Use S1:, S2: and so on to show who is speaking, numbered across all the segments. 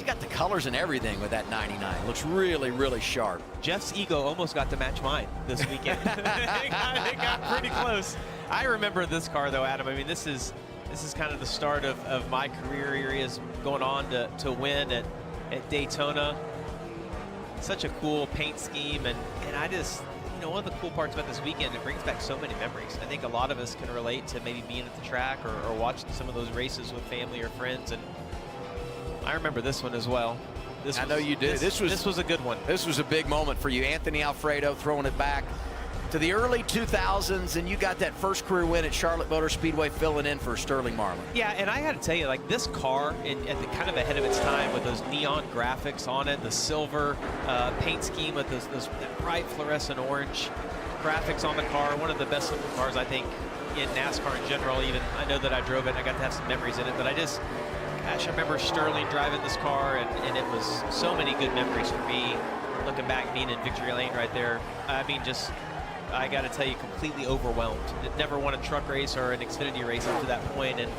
S1: He's got the colors and everything with that 99. Looks really, really sharp.
S2: Jeff's ego almost got to match mine this weekend. it got pretty close. I remember this car though, Adam. I mean, this is kind of the start of my career. Here he is going on to win at Daytona. Such a cool paint scheme, and I just, you know, one of the cool parts about this weekend, it brings back so many memories. I think a lot of us can relate to maybe being at the track or watching some of those races with family or friends, and I remember this one as well.
S1: I know you did. This
S2: was a good one.
S1: This was a big moment for you. Anthony Alfredo throwing it back to the early 2000s, and you got that first career win at Charlotte Motor Speedway, filling in for Sterling Marlin.
S2: Yeah, and I got to tell you, like, this car, kind of ahead of its time with those neon graphics on it, the silver paint scheme with that bright fluorescent orange graphics on the car. One of the best looking cars, I think, in NASCAR in general. Even I know that I drove it and I got to have some memories in it, but gosh, I remember Sterling driving this car, and it was so many good memories for me looking back, being in Victory Lane right there. I mean, I got to tell you, completely overwhelmed. Never won a truck race or an Xfinity race up to that point, and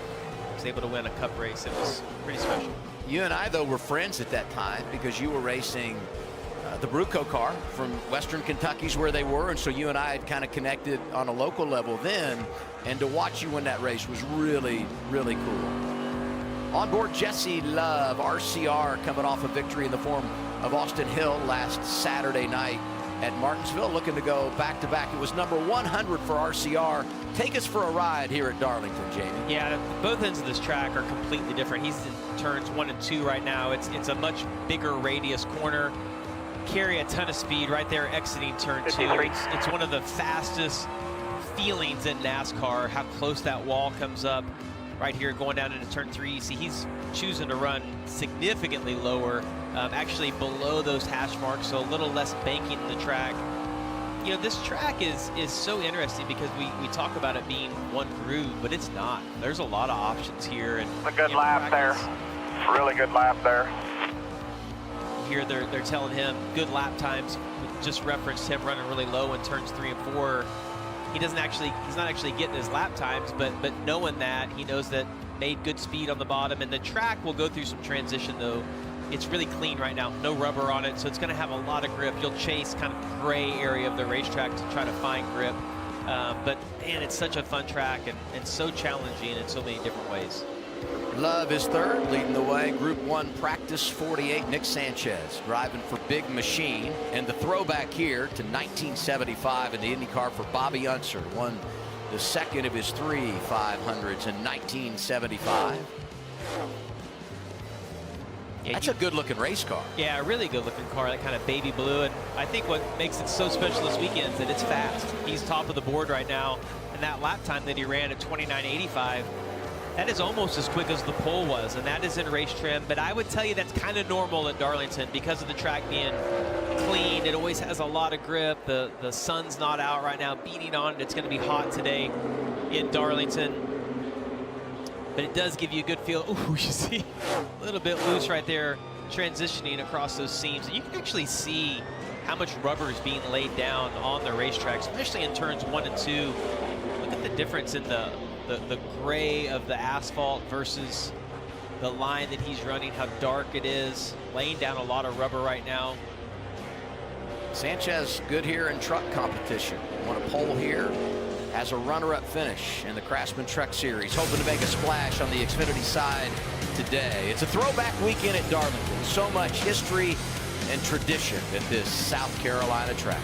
S2: was able to win a cup race. It was pretty special.
S1: You and I, though, were friends at that time because you were racing the Bruco car from Western Kentucky's where they were, and so you and I had kind of connected on a local level then, and to watch you win that race was really, really cool. On board Jesse Love, RCR, coming off a victory in the form of Austin Hill last Saturday night at Martinsville, looking to go back-to-back. It was number 100 for RCR. Take us for a ride here at Darlington, Jamie.
S2: Yeah, both ends of this track are completely different. He's in turns 1 and 2 right now. It's a much bigger radius corner. Carry a ton of speed right there exiting turn 2. It's one of the fastest feelings in NASCAR, how close that wall comes up. Right here going down into turn 3, you see he's choosing to run significantly lower, actually below those hash marks, so a little less banking in the track. You know, this track is so interesting because we talk about it being one groove, but it's not. There's a lot of options here. And
S3: a good lap there. Really good lap there.
S2: Here they're telling him good lap times. We just referenced him running really low in turns 3 and 4. He's not actually getting his lap times, but knowing that, he knows that made good speed on the bottom, and the track will go through some transition though. It's really clean right now, no rubber on it, so it's going to have a lot of grip. You'll chase kind of gray area of the racetrack to try to find grip, but man, it's such a fun track and so challenging in so many different ways.
S1: Love is third, leading the way. Group 1 practice 48. Nick Sanchez driving for Big Machine. And the throwback here to 1975 in the IndyCar for Bobby Unser. Won the second of his 3 500s in 1975. Yeah, that's a good-looking race car.
S2: Yeah, a really good-looking car, that kind of baby blue. And I think what makes it so special this weekend is that it's fast. He's top of the board right now, and that lap time that he ran at 29.85, that is almost as quick as the pole was, and that is in race trim. But I would tell you that's kind of normal at Darlington because of the track being clean. It always has a lot of grip. The sun's not out right now, beating on it. It's going to be hot today in Darlington. But it does give you a good feel. Ooh, you see a little bit loose right there, transitioning across those seams. And you can actually see how much rubber is being laid down on the racetrack, especially in turns 1 and 2. Look at the difference in the gray of the asphalt versus the line that he's running, how dark it is, laying down a lot of rubber right now.
S1: Sanchez good here in truck competition. Won a pole here, has a runner-up finish in the Craftsman Truck Series, hoping to make a splash on the Xfinity side today. It's a throwback weekend at Darlington. So much history and tradition at this South Carolina track.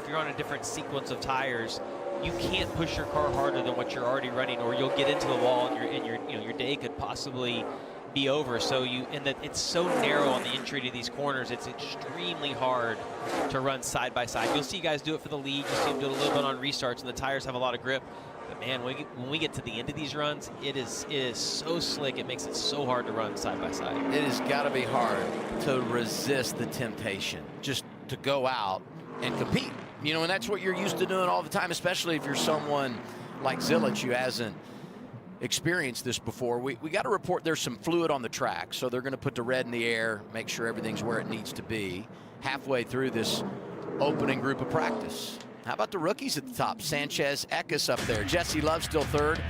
S2: you're on a different sequence of tires, you can't push your car harder than what you're already running, or you'll get into the wall and your day could possibly be over. So it's so narrow on the entry to these corners, it's extremely hard to run side by side. You'll see guys do it for the lead, you see them do it a little bit on restarts, and the tires have a lot of grip. But man, when we get to the end of these runs, it is so slick, it makes it so hard to run side by side.
S1: It has got to be hard to resist the temptation just to go out and compete. You know, and that's what you're used to doing all the time, especially if you're someone like Zilic who hasn't experienced this before. We got to report there's some fluid on the track, so they're going to put the red in the air, make sure everything's where it needs to be halfway through this opening group of practice. How about the rookies at the top? Sanchez, Eckes up there. Jesse Love still third.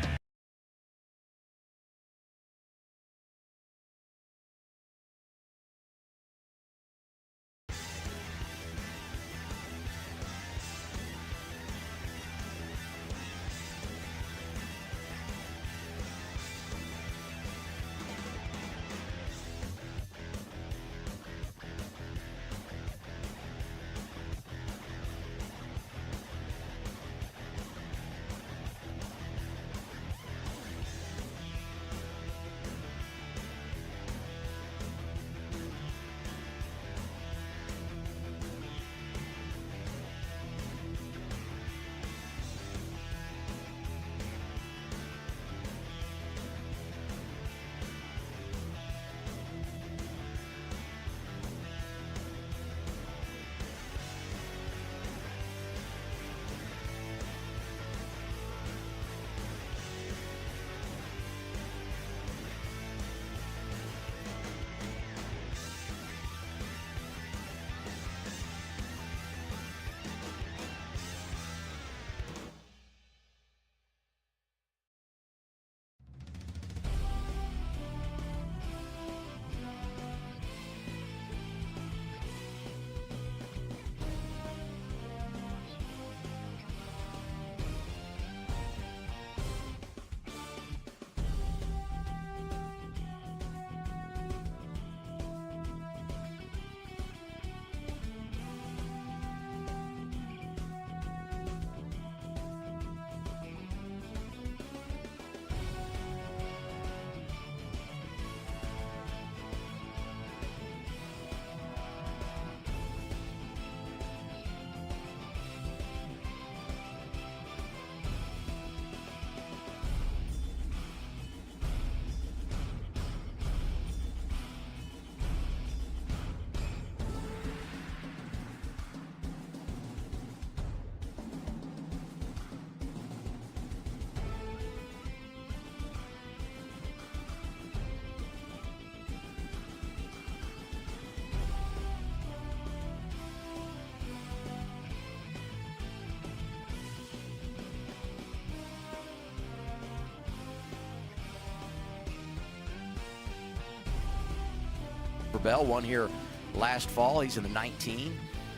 S1: Bell won here last fall. He's in the 19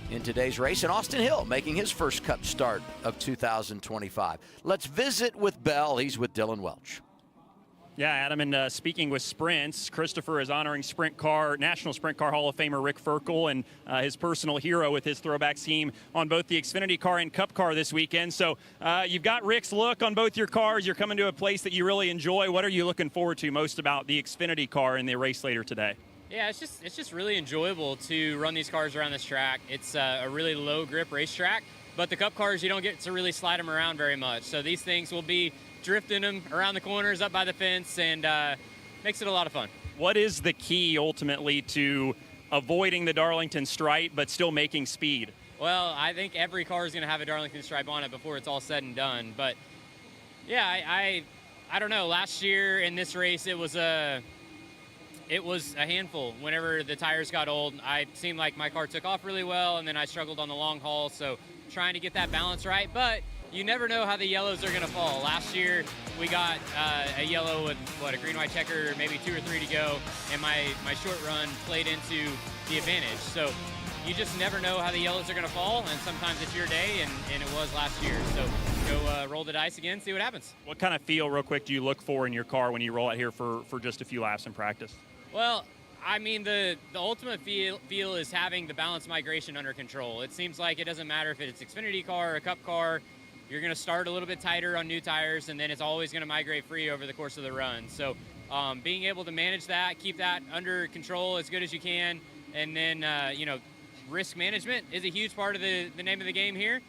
S1: in today's race. And Austin Hill making his first Cup start of 2025. Let's visit with Bell. He's with Dylan Welch.
S4: Yeah, Adam, and speaking with sprints, Christopher is honoring National Sprint Car Hall of Famer Rick Ferkel and his personal hero with his Throwback team on both the XFINITY car and Cup car this weekend. So you've got Rick's look on both your cars. You're coming to a place that you really enjoy. What are you looking forward to most about the XFINITY car in the race later today?
S5: Yeah, it's just really enjoyable to run these cars around this track. It's a really low grip racetrack, but the Cup cars, you don't get to really slide them around very much. So these things will be drifting them around the corners, up by the fence, and makes it a lot of fun.
S4: What is the key ultimately to avoiding the Darlington stripe but still making speed?
S5: Well, I think every car is going to have a Darlington stripe on it before it's all said and done. But yeah, I don't know. Last year in this race, it was a handful. Whenever the tires got old, I seemed like my car took off really well, and then I struggled on the long haul. So trying to get that balance right, but you never know how the yellows are going to fall. Last year, we got a yellow with, a green-white checker, maybe 2 or 3 to go, and my short run played into the advantage. So you just never know how the yellows are going to fall, and sometimes it's your day, and it was last year. So go roll the dice again, see what happens.
S4: What kind of feel, real quick, do you look for in your car when you roll out here for just a few laps in practice?
S5: Well, I mean, the ultimate feel is having the balance migration under control. It seems like it doesn't matter if it's Xfinity car or a Cup car. You're going to start a little bit tighter on new tires, and then it's always going to migrate free over the course of the run. So being able to manage that, keep that under control as good as you can, and then, you know, risk management is a huge part of the name of the game here.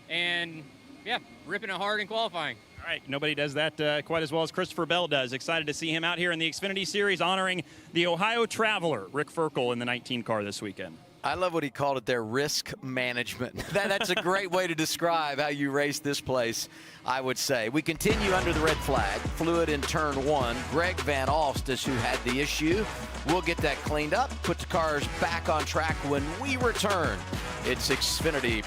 S5: And, yeah, ripping it hard in qualifying.
S4: All right, nobody does that quite as well as Christopher Bell does. Excited to see him out here in the Xfinity Series honoring the Ohio Traveler, Rick Ferkel, in the 19 car this weekend.
S1: I love what he called it there, risk management. That's a great way to describe how you race this place, I would say. We continue under the red flag. Fluid in turn 1. Greg Van Alst is who had the issue. We'll get that cleaned up, put the cars back on track when we return. It's Xfinity.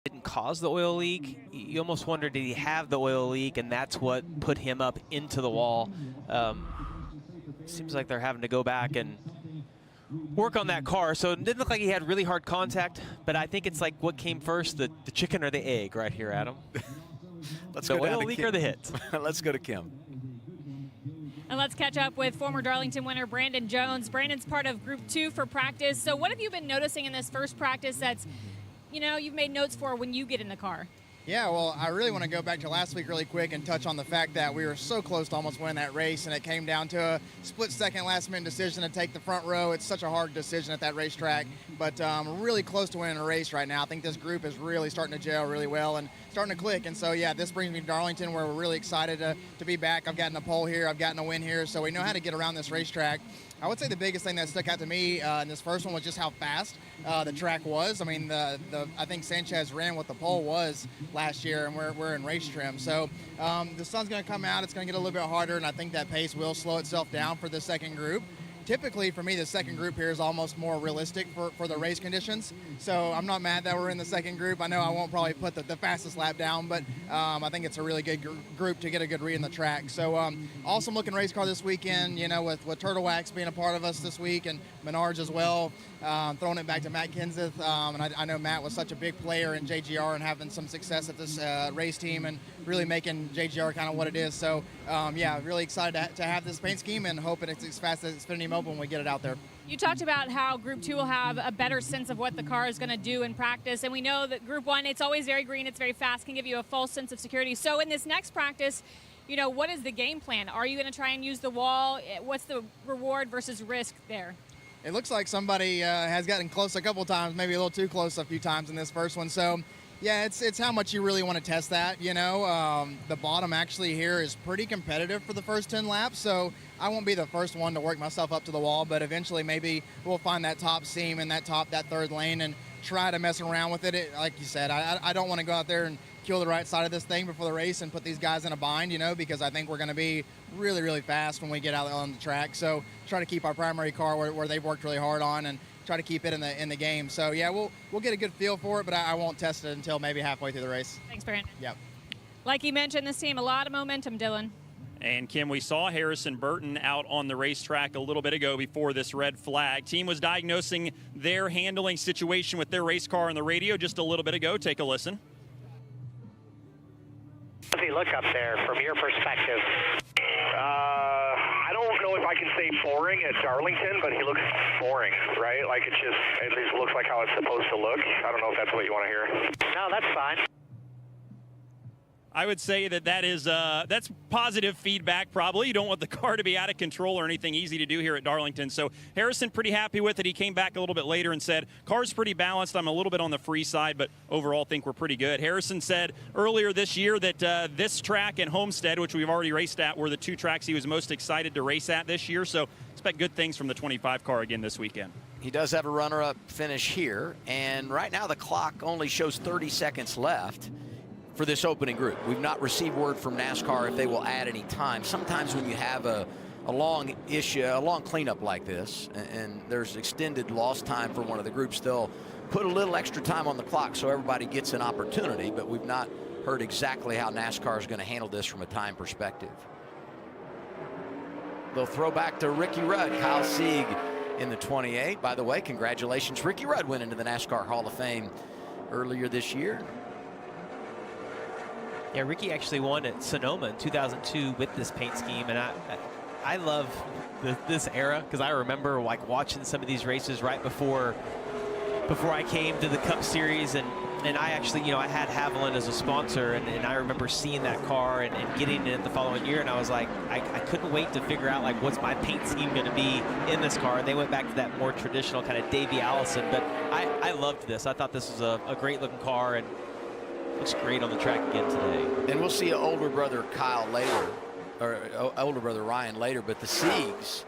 S2: Didn't cause the oil leak. You almost wonder, did he have the oil leak, and that's what put him up into the wall. Seems like they're having to go back and work on that car. So it didn't look like he had really hard contact, but I think it's like what came first, the chicken or the egg right here, Adam.
S1: Let's
S2: the
S1: go down
S2: oil
S1: to
S2: leak
S1: Kim.
S2: or the hit?
S1: Let's go to Kim.
S6: And let's catch up with former Darlington winner Brandon Jones. Brandon's part of Group 2 for practice. So what have you been noticing in this first practice that's, you know, you've made notes for when you get in the car?
S7: Yeah, well, I really want to go back to last week really quick and touch on the fact that we were so close to almost winning that race, and it came down to a split-second last-minute decision to take the front row. It's such a hard decision at that racetrack, but really close to winning a race right now. I think this group is really starting to gel really well and starting to click, and so, yeah, this brings me to Darlington, where we're really excited to be back. I've gotten a pole here. I've gotten a win here, so we know how to get around this racetrack. I would say the biggest thing that stuck out to me in this first one was just how fast the track was. I mean, I think Sanchez ran what the pole was last year, and we're in race trim. So the sun's going to come out. It's going to get a little bit harder, and I think that pace will slow itself down for the second group. Typically, for me, the second group here is almost more realistic for the race conditions. So I'm not mad that we're in the second group. I know I won't probably put the fastest lap down, but I think it's a really good group to get a good read in the track. So awesome looking race car this weekend, you know, with Turtle Wax being a part of us this week and Menards as well. Throwing it back to Matt Kenseth. And I know Matt was such a big player in JGR and having some success at this race team and really making JGR kind of what it is. So, yeah, really excited to have this paint scheme and hoping it's as fast as Xfinity Mobile when we get it out there.
S6: You talked about how Group 2 will have a better sense of what the car is going to do in practice, and we know that Group 1, it's always very green, it's very fast, can give you a false sense of security. So in this next practice, you know, what is the game plan? Are you going to try and use the wall? What's the reward versus risk there?
S7: It looks like somebody has gotten close a couple times, maybe a little too close a few times in this first one. So, yeah, it's how much you really want to test that, you know. The bottom actually here is pretty competitive for the first 10 laps, so I won't be the first one to work myself up to the wall, but eventually maybe we'll find that top seam and that third lane and try to mess around with it. Like you said, I don't want to go out there and kill the right side of this thing before the race and put these guys in a bind, you know, because I think we're going to be really, really fast when we get out on the track. So try to keep our primary car where they've worked really hard on and try to keep it in the game. So yeah, we'll get a good feel for it, but I won't test it until maybe halfway through the race.
S6: Thanks, Brandon.
S7: Yep.
S6: Like you mentioned, this team, a lot of momentum, Dylan.
S4: And Kim, we saw Harrison Burton out on the racetrack a little bit ago before this red flag. Team was diagnosing their handling situation with their race car on the radio just a little bit ago. Take a listen.
S3: How does he look up there from your perspective? I don't know if I can say boring at Darlington, but he looks boring, right? Like it at least looks like how it's supposed to look. I don't know if that's what you want to hear. No, that's fine.
S4: I would say that is that's positive feedback. Probably you don't want the car to be out of control or anything easy to do here at Darlington. So Harrison pretty happy with it. He came back a little bit later and said, "Car's pretty balanced. I'm a little bit on the free side, but overall think we're pretty good." Harrison said earlier this year that this track and Homestead, which we've already raced at, were the two tracks he was most excited to race at this year. So expect good things from the 25 car again this weekend.
S1: He does have a runner-up finish here, and right now the clock only shows 30 seconds left for this opening group. We've not received word from NASCAR if they will add any time. Sometimes when you have a long cleanup like this, and there's extended lost time for one of the groups, they'll put a little extra time on the clock so everybody gets an opportunity, but we've not heard exactly how NASCAR is going to handle this from a time perspective. They'll throw back to Ricky Rudd, Kyle Sieg in the 28. By the way, congratulations, Ricky Rudd went into the NASCAR Hall of Fame earlier this year.
S2: Yeah, Ricky actually won at Sonoma in 2002 with this paint scheme, and I love this era because I remember like watching some of these races right before I came to the Cup Series, and I actually, you know, I had Haviland as a sponsor, and I remember seeing that car and getting it the following year, and I was like, I couldn't wait to figure out like what's my paint scheme going to be in this car. And they went back to that more traditional kind of Davey Allison, but I loved this. I thought this was a great looking car, and looks great on the track again today.
S1: And we'll see older brother Kyle later, or older brother Ryan later, but the Siegs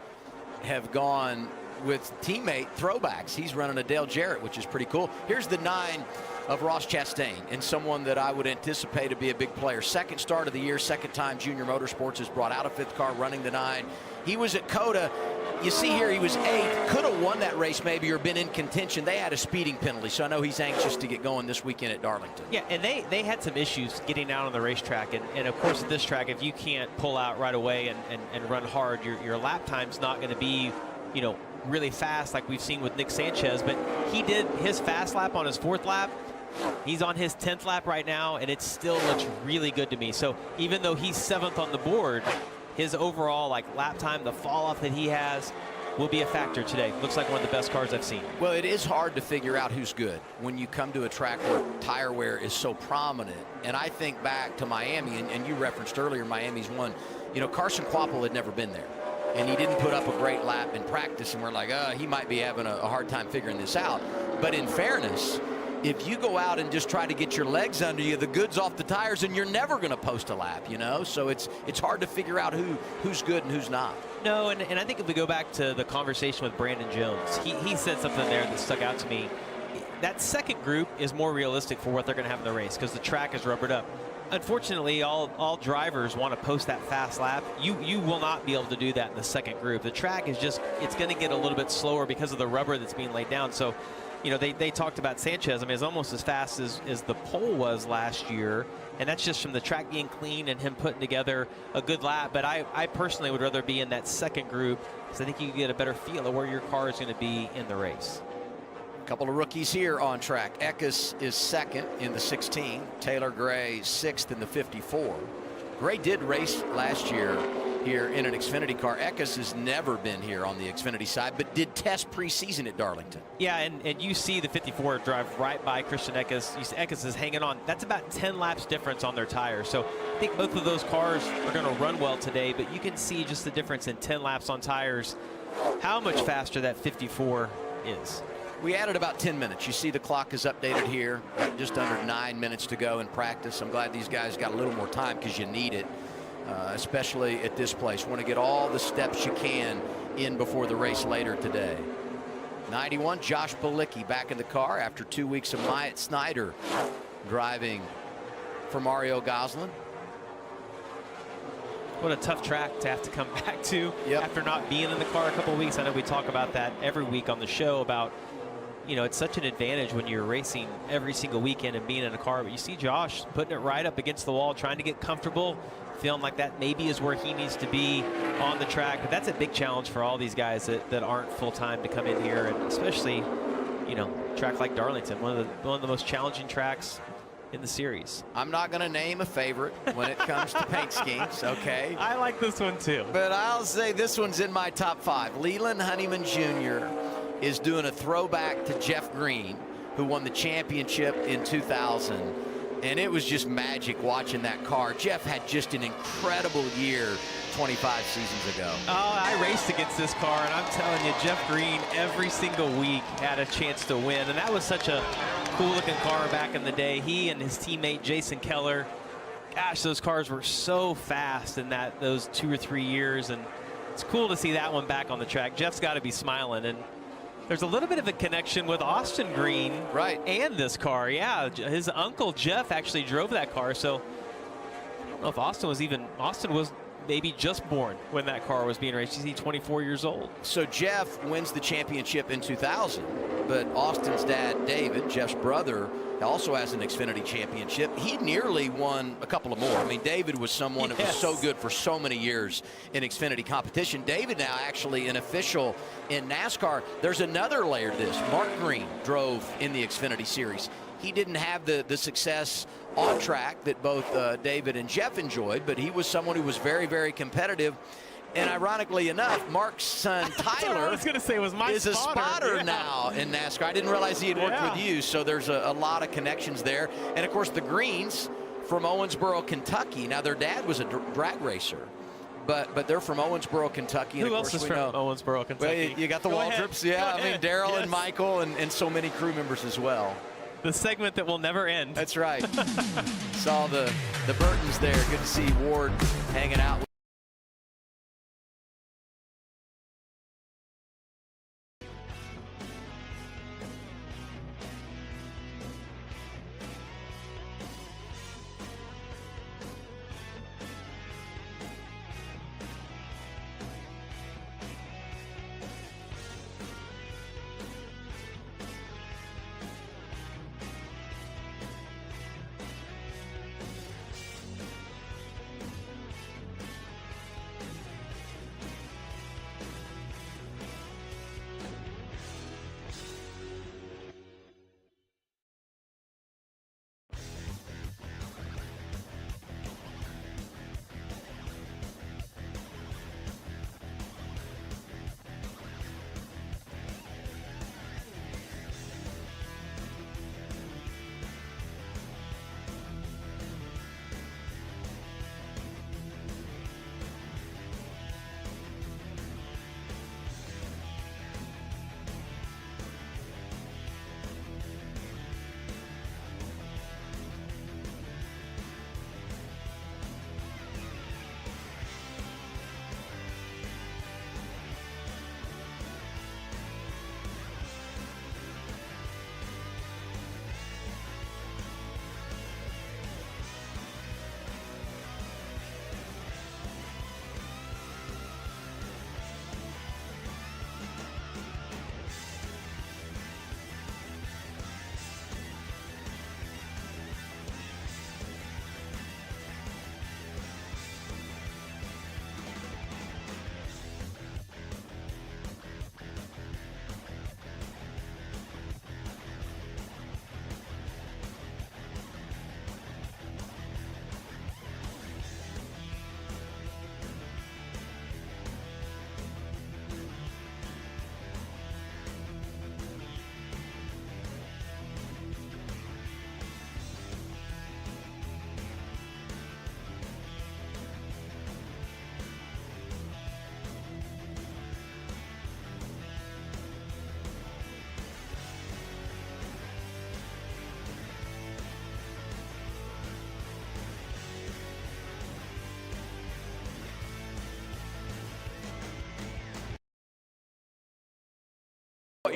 S1: have gone with teammate Throwbacks. He's running a Dale Jarrett, which is pretty cool. Here's the 9 of Ross Chastain, and someone that I would anticipate to be a big player. Second start of the year, second time Junior Motorsports has brought out a 5th car running the 9. He was at COTA. You see here he was 8th, could have won that race maybe or been in contention. They had a speeding penalty, so I know he's anxious to get going this weekend at Darlington.
S2: Yeah, and they had some issues getting out on the racetrack, and of course at this track, if you can't pull out right away and run hard, your lap time's not going to be, you know, really fast like we've seen with Nick Sanchez, but he did his fast lap on his 4th lap. He's on his 10th lap right now, and it still looks really good to me. So even though he's 7th on the board, his overall like lap time, the fall off that he has, will be a factor today. Looks like one of the best cars I've seen.
S1: Well, it is hard to figure out who's good when you come to a track where tire wear is so prominent. And I think back to Miami, and you referenced earlier Miami's one. You know, Carson Kvapil had never been there, and he didn't put up a great lap in practice, and we're like, he might be having a hard time figuring this out. But in fairness, if you go out and just try to get your legs under you, the good's off the tires, and you're never going to post a lap, you know? So it's hard to figure out who's good and who's not.
S2: No, and I think if we go back to the conversation with Brandon Jones, he said something there that stuck out to me. That second group is more realistic for what they're going to have in the race because the track is rubbered up. Unfortunately, all drivers want to post that fast lap. You will not be able to do that in the second group. The track is just, it's going to get a little bit slower because of the rubber that's being laid down. So, you know, they talked about Sanchez. I mean, it's almost as fast as the pole was last year. And that's just from the track being clean and him putting together a good lap. But I personally would rather be in that second group because I think you can get a better feel of where your car is going to be in the race.
S1: A couple of rookies here on track. Eckes is second in the 16. Taylor Gray sixth in the 54. Gray did race last year here in an Xfinity car. Eckes has never been here on the Xfinity side, but did test preseason at Darlington.
S2: Yeah, and you see the 54 drive right by Christian Eckes. You see Eckes is hanging on. That's about 10 laps difference on their tires. So I think both of those cars are going to run well today, but you can see just the difference in 10 laps on tires, how much faster that 54 is.
S1: We added about 10 minutes. You see the clock is updated here. Just under 9 minutes to go in practice. I'm glad these guys got a little more time because you need it, especially at this place. Want to get all the steps you can in before the race later today. 91, Josh Bilicki back in the car after 2 weeks of Myatt Snyder driving for Mario Gosselin.
S2: What a tough track to have to come back to after not being in the car a couple of weeks. I know we talk about that every week on the show about, you know, it's such an advantage when you're racing every single weekend and being in a car. But you see Josh putting it right up against the wall, trying to get comfortable, feeling like that maybe is where he needs to be on the track. But that's a big challenge for all these guys that aren't full-time to come in here, and especially, you know, a track like Darlington, one of the most challenging tracks in the series.
S1: I'm not going to name a favorite when it comes to paint schemes, okay?
S2: I like this one too.
S1: But I'll say this one's in my top 5. Leland Honeyman Jr. is doing a throwback to Jeff Green, who won the championship in 2000. And it was just magic watching that car. Jeff had just an incredible year 25 seasons ago.
S2: Oh, I raced against this car, and I'm telling you, Jeff Green every single week had a chance to win. And that was such a cool-looking car back in the day. He and his teammate Jason Keller, gosh, those cars were so fast in those 2 or 3 years. And it's cool to see that one back on the track. Jeff's got to be smiling. And there's a little bit of a connection with Austin Green,
S1: right,
S2: and this car. Yeah, his uncle Jeff actually drove that car. So I don't know if Austin was maybe just born when that car was being raced. He's 24 years old.
S1: So Jeff wins the championship in 2000, but Austin's dad, David, Jeff's brother, also has an Xfinity championship. He nearly won a couple of more. I mean, David was someone that was so good for so many years in Xfinity competition. David now actually an official in NASCAR. There's another layer to this. Mark Green drove in the Xfinity series. He didn't have the success on track that both David and Jeff enjoyed, but he was someone who was very, very competitive. And ironically enough, Mark's son Tyler is a spotter now in NASCAR. I didn't realize he had worked with you, so there's a lot of connections there. And of course, the Greens from Owensboro, Kentucky. Now, their dad was a drag racer, but they're from Owensboro, Kentucky. And
S2: Who
S1: of
S2: else
S1: course
S2: is from Owensboro, Kentucky?
S1: Well, you got the Waldrops, I mean, Daryl and Michael and so many crew members as well.
S2: The segment that will never end.
S1: That's right. Saw the Burtons there. Good to see Ward hanging out.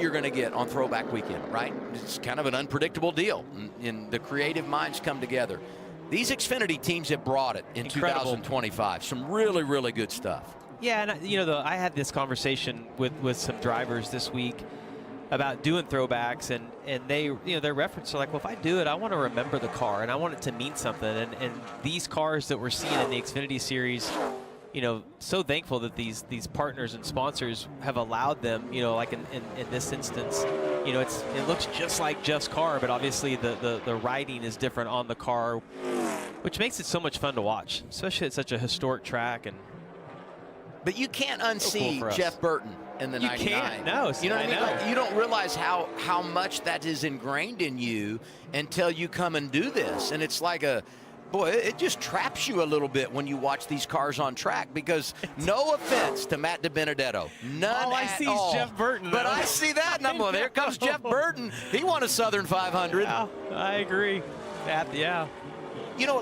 S1: you're going to get on Throwback Weekend, right? It's kind of an unpredictable deal, and the creative minds come together. These Xfinity teams have brought it in
S2: Incredible.
S1: 2025. Some really, really good stuff.
S2: Yeah, and I had this conversation with some drivers this week about doing throwbacks, and they, their reference are like, well, if I do it, I want to remember the car, and I want it to mean something. And these cars that we're seeing in the Xfinity Series, so thankful that these partners and sponsors have allowed them, like in this instance, it looks just like Jeff's car, but obviously the riding is different on the car, which makes it so much fun to watch, especially at such a historic track.
S1: But you can't unsee
S2: cool
S1: Jeff Burton in the 99.
S2: You can't, no.
S1: You know what I mean? Like, you don't realize how much that is ingrained in you until you come and do this. And it's like boy, it just traps you a little bit when you watch these cars on track, because no offense to Matt DiBenedetto, none
S2: all I
S1: at
S2: see
S1: all.
S2: is Jeff Burton.
S1: But I see that, and I'm going, there comes Jeff Burton. He won a Southern 500.
S2: Yeah, I agree. Yeah.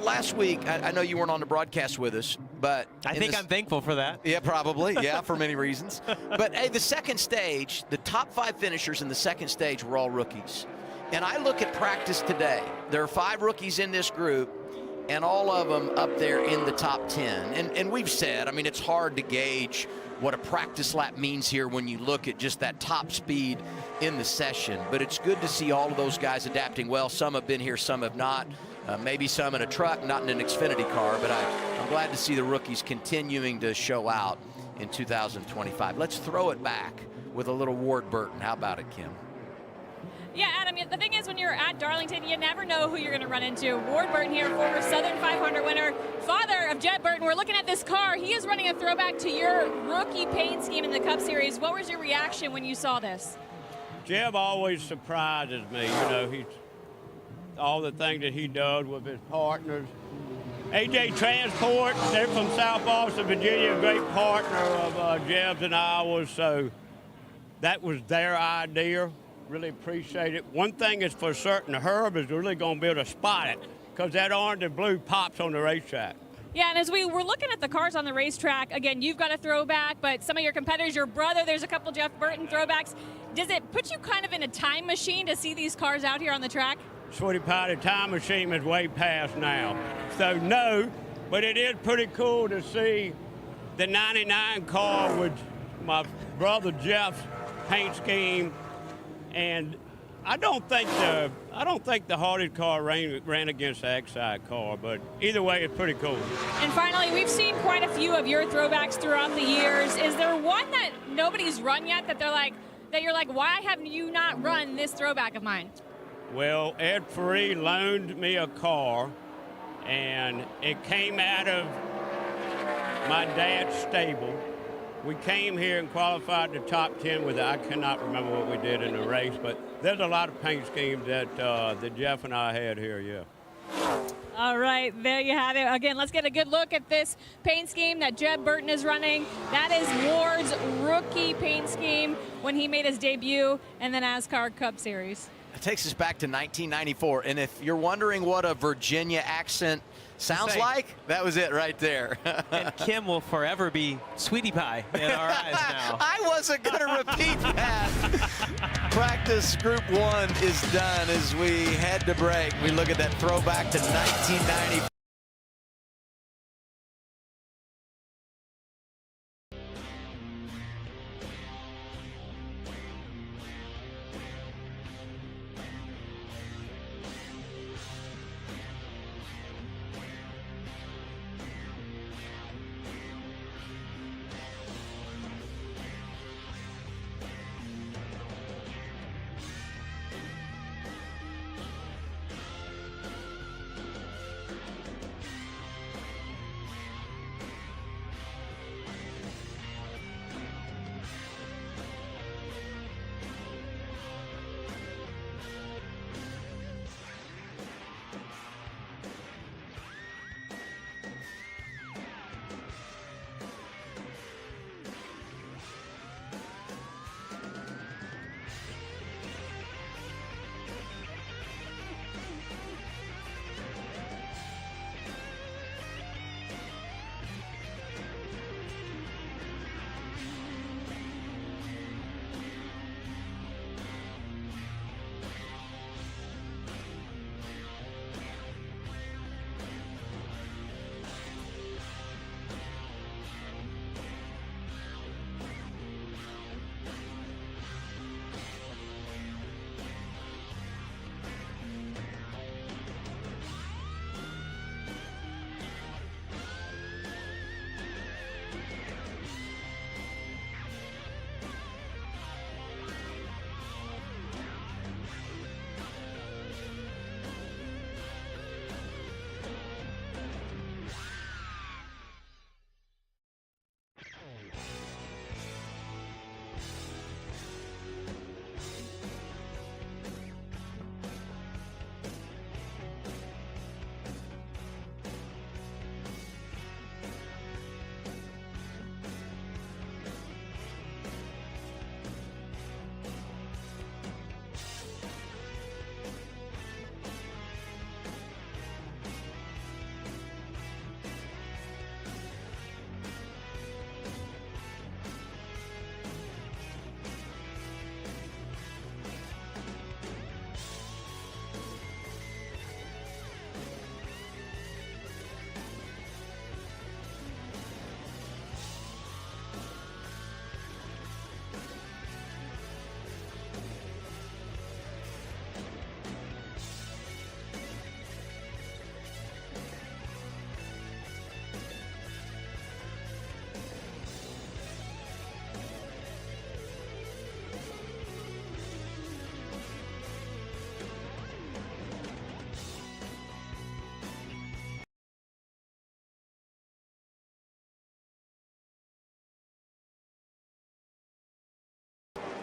S1: Last week, I know you weren't on the broadcast with us, but
S2: I think I'm thankful for that.
S1: Yeah, probably. Yeah, for many reasons. But, hey, the second stage, the top 5 finishers in the second stage were all rookies. And I look at practice today. There are 5 rookies in this group, and all of them up there in the top 10. And we've said, I mean, it's hard to gauge what a practice lap means here when you look at just that top speed in the session. But it's good to see all of those guys adapting well. Some have been here, some have not. Maybe some in a truck, not in an Xfinity car. But I'm glad to see the rookies continuing to show out in 2025. Let's throw it back with a little Ward Burton. How about it, Kim?
S6: Yeah, Adam, the thing is, when you're at Darlington, you never know who you're going to run into. Ward Burton here, former Southern 500 winner, father of Jet Burton. We're looking at this car. He is running a throwback to your rookie paint scheme in the Cup Series. What was your reaction when you saw this?
S8: Jeb always surprises me. He's all the things that he does with his partners. AJ Transport, they're from South Boston, Virginia, a great partner of Jeb's and ours. So that was their idea. Really appreciate it. One thing is for certain, Herb is really going to be able to spot it, because that orange and blue pops on the racetrack.
S6: Yeah, and as we were looking at the cars on the racetrack, again, you've got a throwback, but some of your competitors, your brother, there's a couple Jeff Burton throwbacks. Does it put you kind of in a time machine to see these cars out here on the track?
S8: Sweetie Pie, the time machine is way past now. So no, but it is pretty cool to see the 99 car with my brother Jeff's paint scheme. And I don't think the Hardy car ran against the Exide car, but either way, it's pretty cool.
S6: And finally, we've seen quite a few of your throwbacks throughout the years. Is there one that nobody's run yet that you're like, why have you not run this throwback of mine?
S8: Well, Ed Ferree loaned me a car, and it came out of my dad's stable. We came here and qualified the top 10 with it. I cannot remember what we did in the race, but there's a lot of paint schemes that Jeff and I had here, yeah.
S6: All right, there you have it. Again, let's get a good look at this paint scheme that Jeb Burton is running. That is Ward's rookie paint scheme when he made his debut in the NASCAR Cup Series.
S1: It takes us back to 1994, and if you're wondering what a Virginia accent sounds like, that was it right there.
S2: And Kim will forever be Sweetie Pie in our eyes now.
S1: I wasn't going to repeat that. Practice Group 1 is done as we head to break. We look at that throwback to 1994.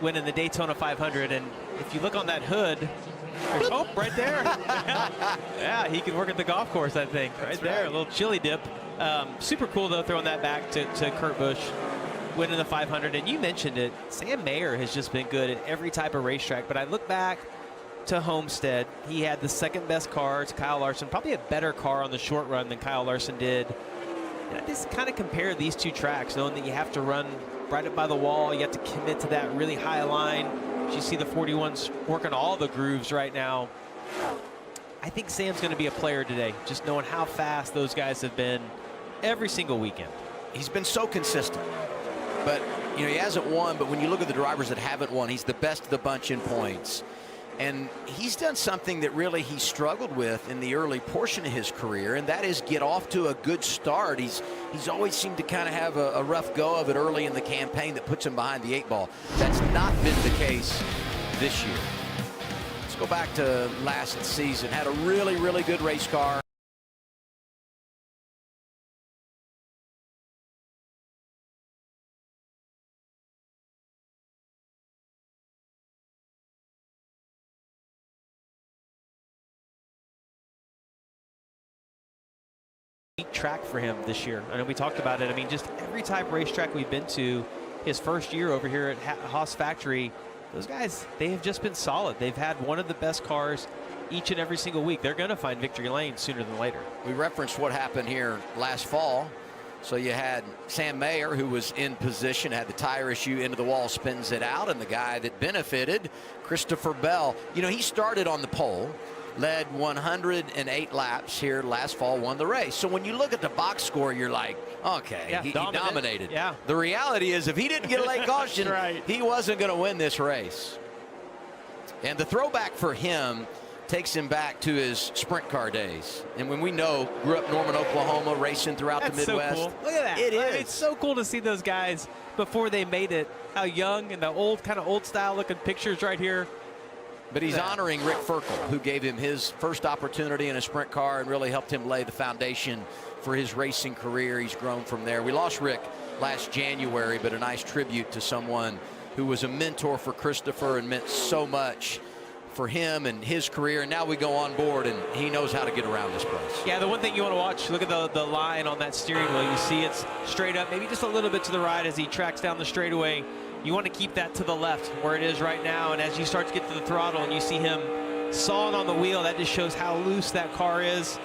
S2: winning the Daytona 500. And if you look on that hood, oh, right there. Yeah, he can work at the golf course, I think. Right there, a little chili dip. Super cool, though, throwing that back to Kurt Busch, winning the 500. And you mentioned it, Sam Mayer has just been good at every type of racetrack. But I look back to Homestead. He had the second best car to Kyle Larson, probably a better car on the short run than Kyle Larson did. And I just kind of compare these two tracks, knowing that you have to run right up by the wall. You have to commit to that really high line. You see the 41s working all the grooves right now. I think Sam's going to be a player today, just knowing how fast those guys have been every single weekend.
S1: He's been so consistent, but you know, he hasn't won. But when you look at the drivers that haven't won, he's the best of the bunch in points. And he's done something that really he struggled with in the early portion of his career, and that is get off to a good start. He's always seemed to kind of have a rough go of it early in the campaign that puts him behind the 8 ball. That's not been the case this year. Let's go back to last season. Had a really, really good race car.
S2: Track for him this year. I know we talked about it. I mean, just every type of racetrack we've been to, his first year over here at Haas Factory, those guys, they have just been solid. They've had one of the best cars each and every single week. They're going to find victory lane sooner than later.
S1: We referenced what happened here last fall. So you had Sam Mayer, who was in position, had the tire issue, into the wall, spins it out, and the guy that benefited, Christopher Bell. You know, he started on the pole, led 108 laps here last fall, won the race. So when you look at the box score, you're like, okay,
S2: yeah,
S1: he dominated.
S2: Yeah.
S1: The reality is, if he didn't get a late caution,
S2: right,
S1: he wasn't going to win this race. And the throwback for him takes him back to his sprint car days. And when we know, grew up Norman, Oklahoma, racing throughout the Midwest.
S2: So cool. Look at that.
S1: It is.
S2: It's so cool to see those guys before they made it, how young, and the old, kind of old style looking pictures right here.
S1: But he's honoring Rick Ferkel, who gave him his first opportunity in a sprint car and really helped him lay the foundation for his racing career. He's grown from there. We lost Rick last January, but a nice tribute to someone who was a mentor for Christopher and meant so much for him and his career. And now we go on board, and he knows how to get around this place.
S2: Yeah, the one thing you want to watch, look at the line on that steering wheel. You see it's straight up, maybe just a little bit to the right as he tracks down the straightaway. You want to keep that to the left where it is right now, and as you start to get to the throttle and you see him sawing on the wheel, that just shows how loose that car is.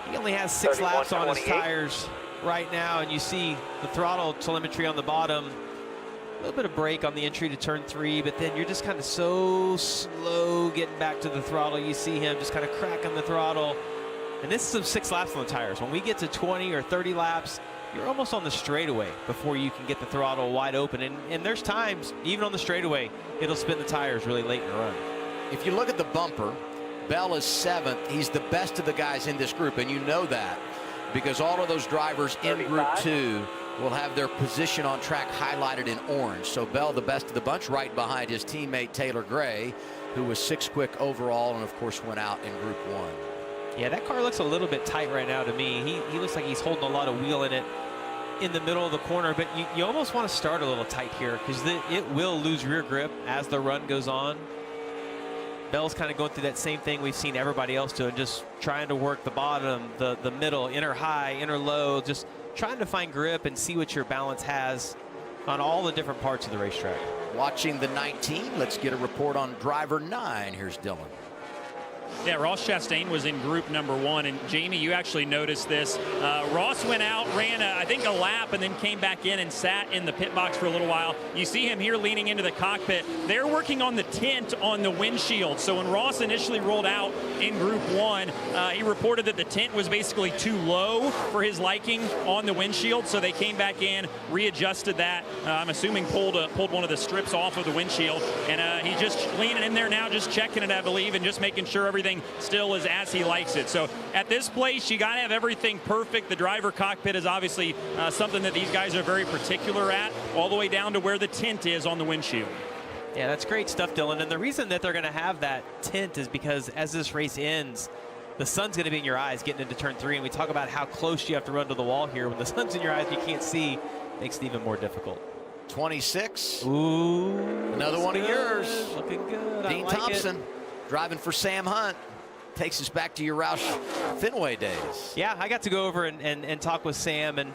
S2: He only has 6 laps on his tires right now, and you see the throttle telemetry on the bottom. A little bit of brake on the entry to turn 3, but then you're just kind of so slow getting back to the throttle. You see him just kind of cracking the throttle. And this is 6 laps on the tires. When we get to 20 or 30 laps, you're almost on the straightaway before you can get the throttle wide open. And there's times, even on the straightaway, it'll spin the tires really late in the run.
S1: If you look at the bumper, Bell is 7th. He's the best of the guys in this group, and you know that because all of those drivers in Group 2 will have their position on track highlighted in orange. So Bell, the best of the bunch, right behind his teammate Taylor Gray, who was 6th quick overall and, of course, went out in Group 1.
S2: Yeah, that car looks a little bit tight right now to me. He looks like he's holding a lot of wheel in it in the middle of the corner, but you almost want to start a little tight here because it will lose rear grip as the run goes on. Bell's kind of going through that same thing we've seen everybody else doing, just trying to work the bottom, the middle, inner high, inner low, just trying to find grip and see what your balance has on all the different parts of the racetrack.
S1: Watching the 19, let's get a report on driver 9. Here's Dylan.
S4: Yeah, Ross Chastain was in group number 1, and Jamie, you actually noticed this. Ross went out, ran, I think, a lap, and then came back in and sat in the pit box for a little while. You see him here leaning into the cockpit. They're working on the tint on the windshield. So when Ross initially rolled out in group 1, he reported that the tint was basically too low for his liking on the windshield. So they came back in, readjusted that. I'm assuming pulled one of the strips off of the windshield, and he's just leaning in there now, just checking it, I believe, and just making sure everything still is as he likes it. So at this place, you got to have everything perfect. The driver cockpit is obviously something that these guys are very particular at, all the way down to where the tint is on the windshield.
S2: Yeah, that's great stuff, Dylan. And the reason that they're going to have that tint is because as this race ends, the sun's going to be in your eyes getting into turn 3. And we talk about how close you have to run to the wall here. When the sun's in your eyes, you can't see, makes it even more difficult.
S1: 26.
S2: Ooh.
S1: Another one of yours.
S2: Looking good.
S1: Dean
S2: I like
S1: Thompson
S2: it.
S1: driving for Sam Hunt. Takes us back to your Roush Fenway days.
S2: Yeah, I got to go over and talk with Sam and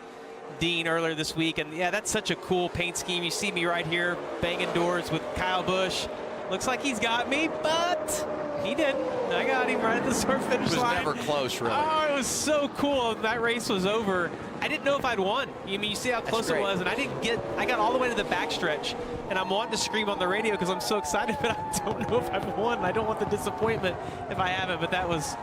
S2: Dean earlier this week. And yeah, that's such a cool paint scheme. You see me right here banging doors with Kyle Busch. Looks like he's got me, but he didn't. I got him right at the start finish line.
S1: It was never close, really.
S2: Oh, it was so cool. That race was over. I didn't know if I'd won. I mean, you see how close it was, and I got all the way to the backstretch, and I'm wanting to scream on the radio because I'm so excited, but I don't know if I've won. I don't want the disappointment if I haven't, but that was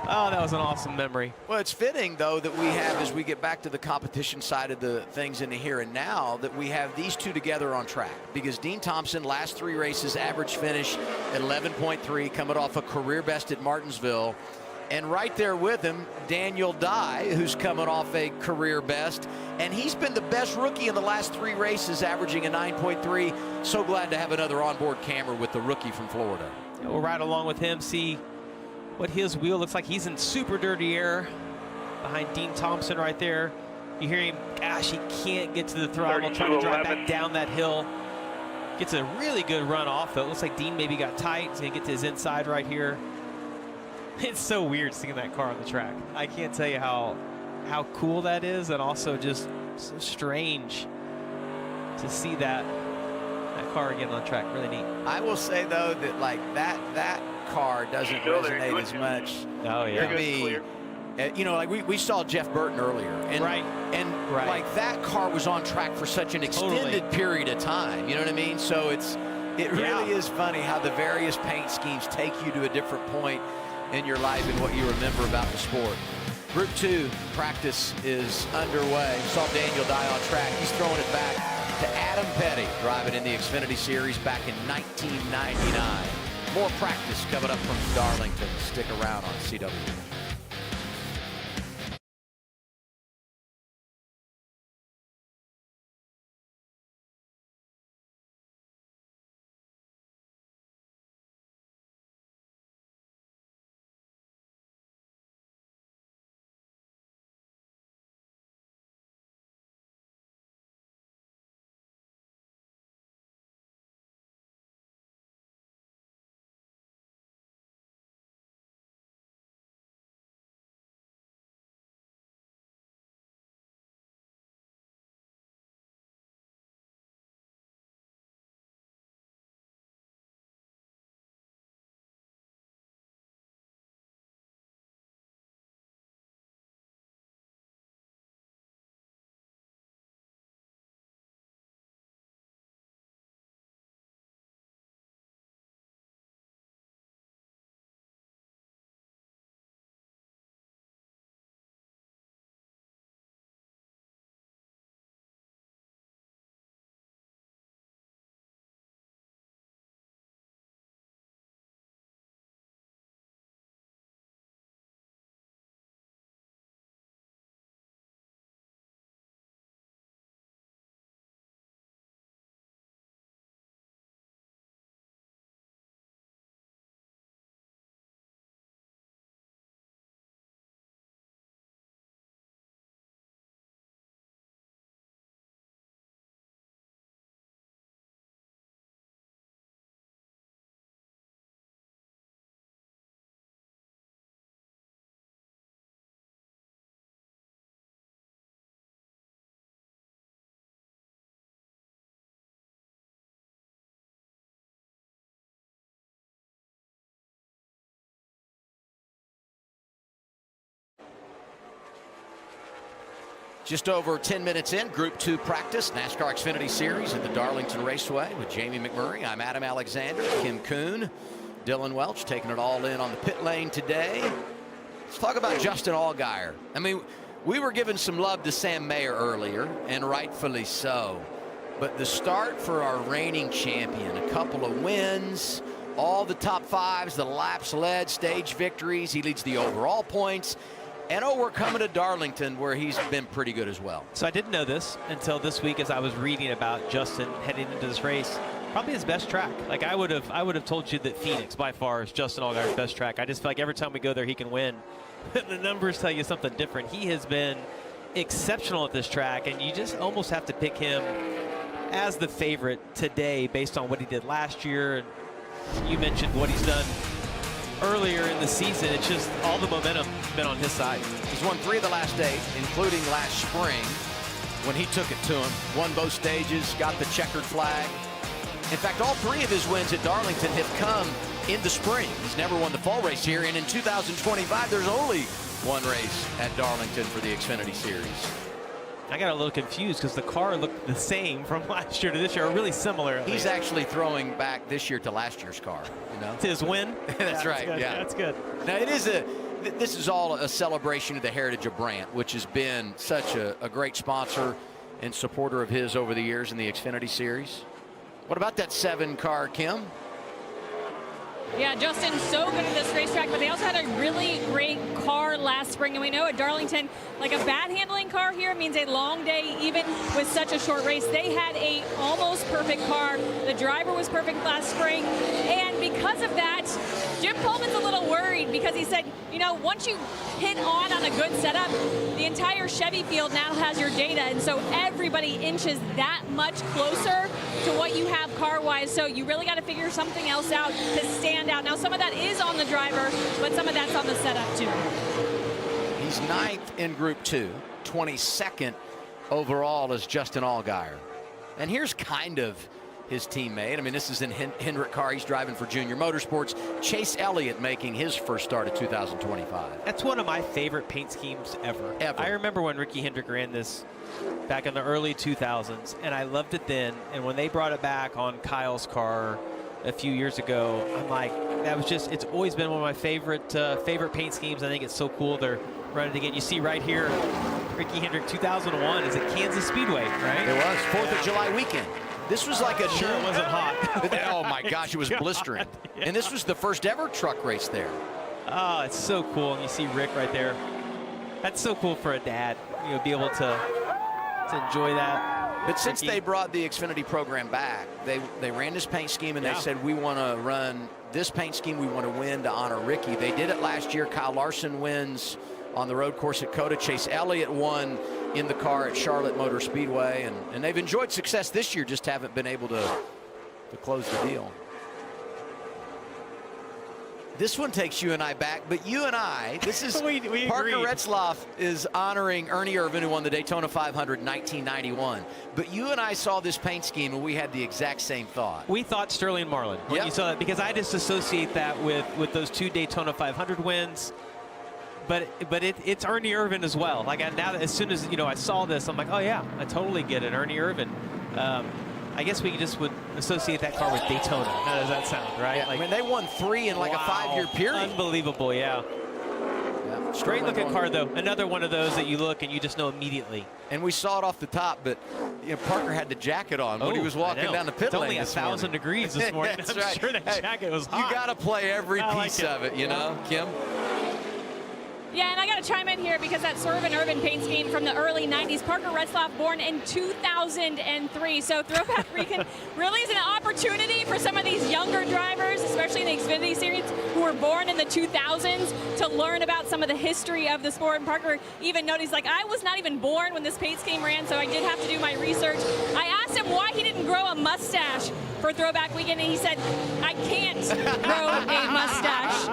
S2: an awesome memory.
S1: Well, it's fitting, though, that we have, as we get back to the competition side of the things in the here and now, that we have these two together on track. Because Dean Thompson, last 3 races, average finish at 11.3, coming off a career best at Martinsville. And right there with him, Daniel Dye, who's coming off a career best. And he's been the best rookie in the last 3 races, averaging a 9.3. So glad to have another onboard camera with the rookie from Florida.
S2: Yeah, we'll ride along with him, see what his wheel looks like. He's in super dirty air behind Dean Thompson right there. You hear him, gosh, he can't get to the throttle, trying to drive back down that hill. Gets a really good run off, though. It looks like Dean maybe got tight. He's going to get to his inside right here. It's so weird seeing that car on the track. I can't tell you how cool that is, and also just so strange to see that car again on the track. Really neat.
S1: I will say, though, that like that car doesn't resonate as much.
S2: Oh, yeah.
S1: To me. You know, like we saw Jeff Burton earlier, and like that car was on track for such an extended period of time. You know what I mean? So it really is funny how the various paint schemes take you to a different point in your life and what you remember about the sport. Group 2 practice is underway. Saw Daniel Dye on track. He's throwing it back to Adam Petty, driving in the Xfinity Series back in 1999. More practice coming up from Darlington. Stick around on CW. Just over 10 minutes in, Group 2 practice, NASCAR Xfinity Series at the Darlington Raceway with Jamie McMurray. I'm Adam Alexander, Kim Kuhn, Dylan Welch taking it all in on the pit lane today. Let's talk about Justin Allgaier. I mean, we were giving some love to Sam Mayer earlier, and rightfully so. But the start for our reigning champion, a couple of wins, all the top 5s, the laps led, stage victories. He leads the overall points. And we're coming to Darlington, where he's been pretty good as well.
S2: So I didn't know this until this week as I was reading about Justin heading into this race. Probably his best track. Like I would have told you that Phoenix by far is Justin Allgaier's best track. I just feel like every time we go there, he can win. The numbers tell you something different. He has been exceptional at this track, and you just almost have to pick him as the favorite today based on what he did last year. And you mentioned what he's done earlier in the season. It's just all the momentum has been on his side.
S1: He's won 3 of the last 8, including last spring when he took it to him. Won both stages, got the checkered flag. In fact, all 3 of his wins at Darlington have come in the spring. He's never won the fall race here, and in 2025, there's only 1 race at Darlington for the Xfinity Series.
S2: I got a little confused because the car looked the same from last year to this year, or really similar.
S1: He's actually throwing back this year to last year's car. You know,
S2: to his win.
S1: That's right.
S2: Good.
S1: Yeah,
S2: that's good.
S1: Now it is this is all a celebration of the heritage of Brandt, which has been such a great sponsor and supporter of his over the years in the Xfinity Series. What about that 7 car, Kim?
S6: Yeah, Justin, so good at this racetrack, but they also had a really great car last spring. And we know at Darlington, like a bad handling car here means a long day, even with such a short race. They had a almost perfect car. The driver was perfect last spring. And because of that, Jim Pullman's a little worried because he said, you know, once you hit on a good setup, the entire Chevy field now has your data. And so everybody inches that much closer to what you have car-wise. So you really got to figure something else out to stand out. Now, some of that is on the driver, but some of that's on the setup, too.
S1: He's 9th in Group 2, 22nd overall as Justin Allgaier. And here's kind of his teammate. I mean, this is in Hendrick car. He's driving for Junior Motorsports. Chase Elliott making his first start of 2025.
S2: That's one of my favorite paint schemes ever. I remember when Ricky Hendrick ran this back in the early 2000s, and I loved it then. And when they brought it back on Kyle's car a few years ago, I'm like, that was just, it's always been one of my favorite paint schemes. I think it's so cool they're running it again. You see right here, Ricky Hendrick 2001 is at Kansas Speedway, right?
S1: It was 4th of July weekend. This was like a
S2: sure it wasn't hot.
S1: Oh my gosh, it was blistering. Yeah. And this was the first ever truck race there.
S2: Oh, it's so cool. And you see Rick right there. That's so cool for a dad, you know, be able to enjoy that.
S1: But since they brought the Xfinity program back, they ran this paint scheme and they said, we want to run this paint scheme. We want to win to honor Ricky. They did it last year. Kyle Larson wins on the road course at COTA. Chase Elliott won in the car at Charlotte Motor Speedway, and they've enjoyed success this year, just haven't been able to close the deal. This one takes you and I back, but you and I, this is
S2: we
S1: Parker
S2: agreed.
S1: Retzlaff is honoring Ernie Irvan, who won the Daytona 500 in 1991. But you and I saw this paint scheme, and we had the exact same thought.
S2: We thought Sterling Marlin when you saw that, because I just associate that with those 2 Daytona 500 wins. But it's Ernie Irvan as well. Like now, as soon as I saw this, I'm like, oh yeah, I totally get it, Ernie Irvan. I guess we just would associate that car with Daytona. How does that sound, right?
S1: Yeah,
S2: like,
S1: I mean, they won 3 in like a 5-year period.
S2: Unbelievable, yeah. Great looking car though. Another one of those that you look and you just know immediately.
S1: And we saw it off the top, but Parker had the jacket on when he was walking down the pit lane.
S2: It's only 1,000 degrees this morning.
S1: That's
S2: I'm
S1: right.
S2: sure that jacket was hot.
S1: You got to play every piece of it, you know, Kim?
S6: Yeah, and I got to chime in here because that Swerve and Irvin paint scheme from the early 90s, Parker Retzlaff born in 2003. So Throwback Weekend really is an opportunity for some of these younger drivers, especially in the Xfinity Series, who were born in the 2000s, to learn about some of the history of the sport. And Parker even noticed, like, I was not even born when this paint scheme ran, so I did have to do my research. I asked him why he didn't grow a mustache for Throwback Weekend, and he said, I can't grow a mustache.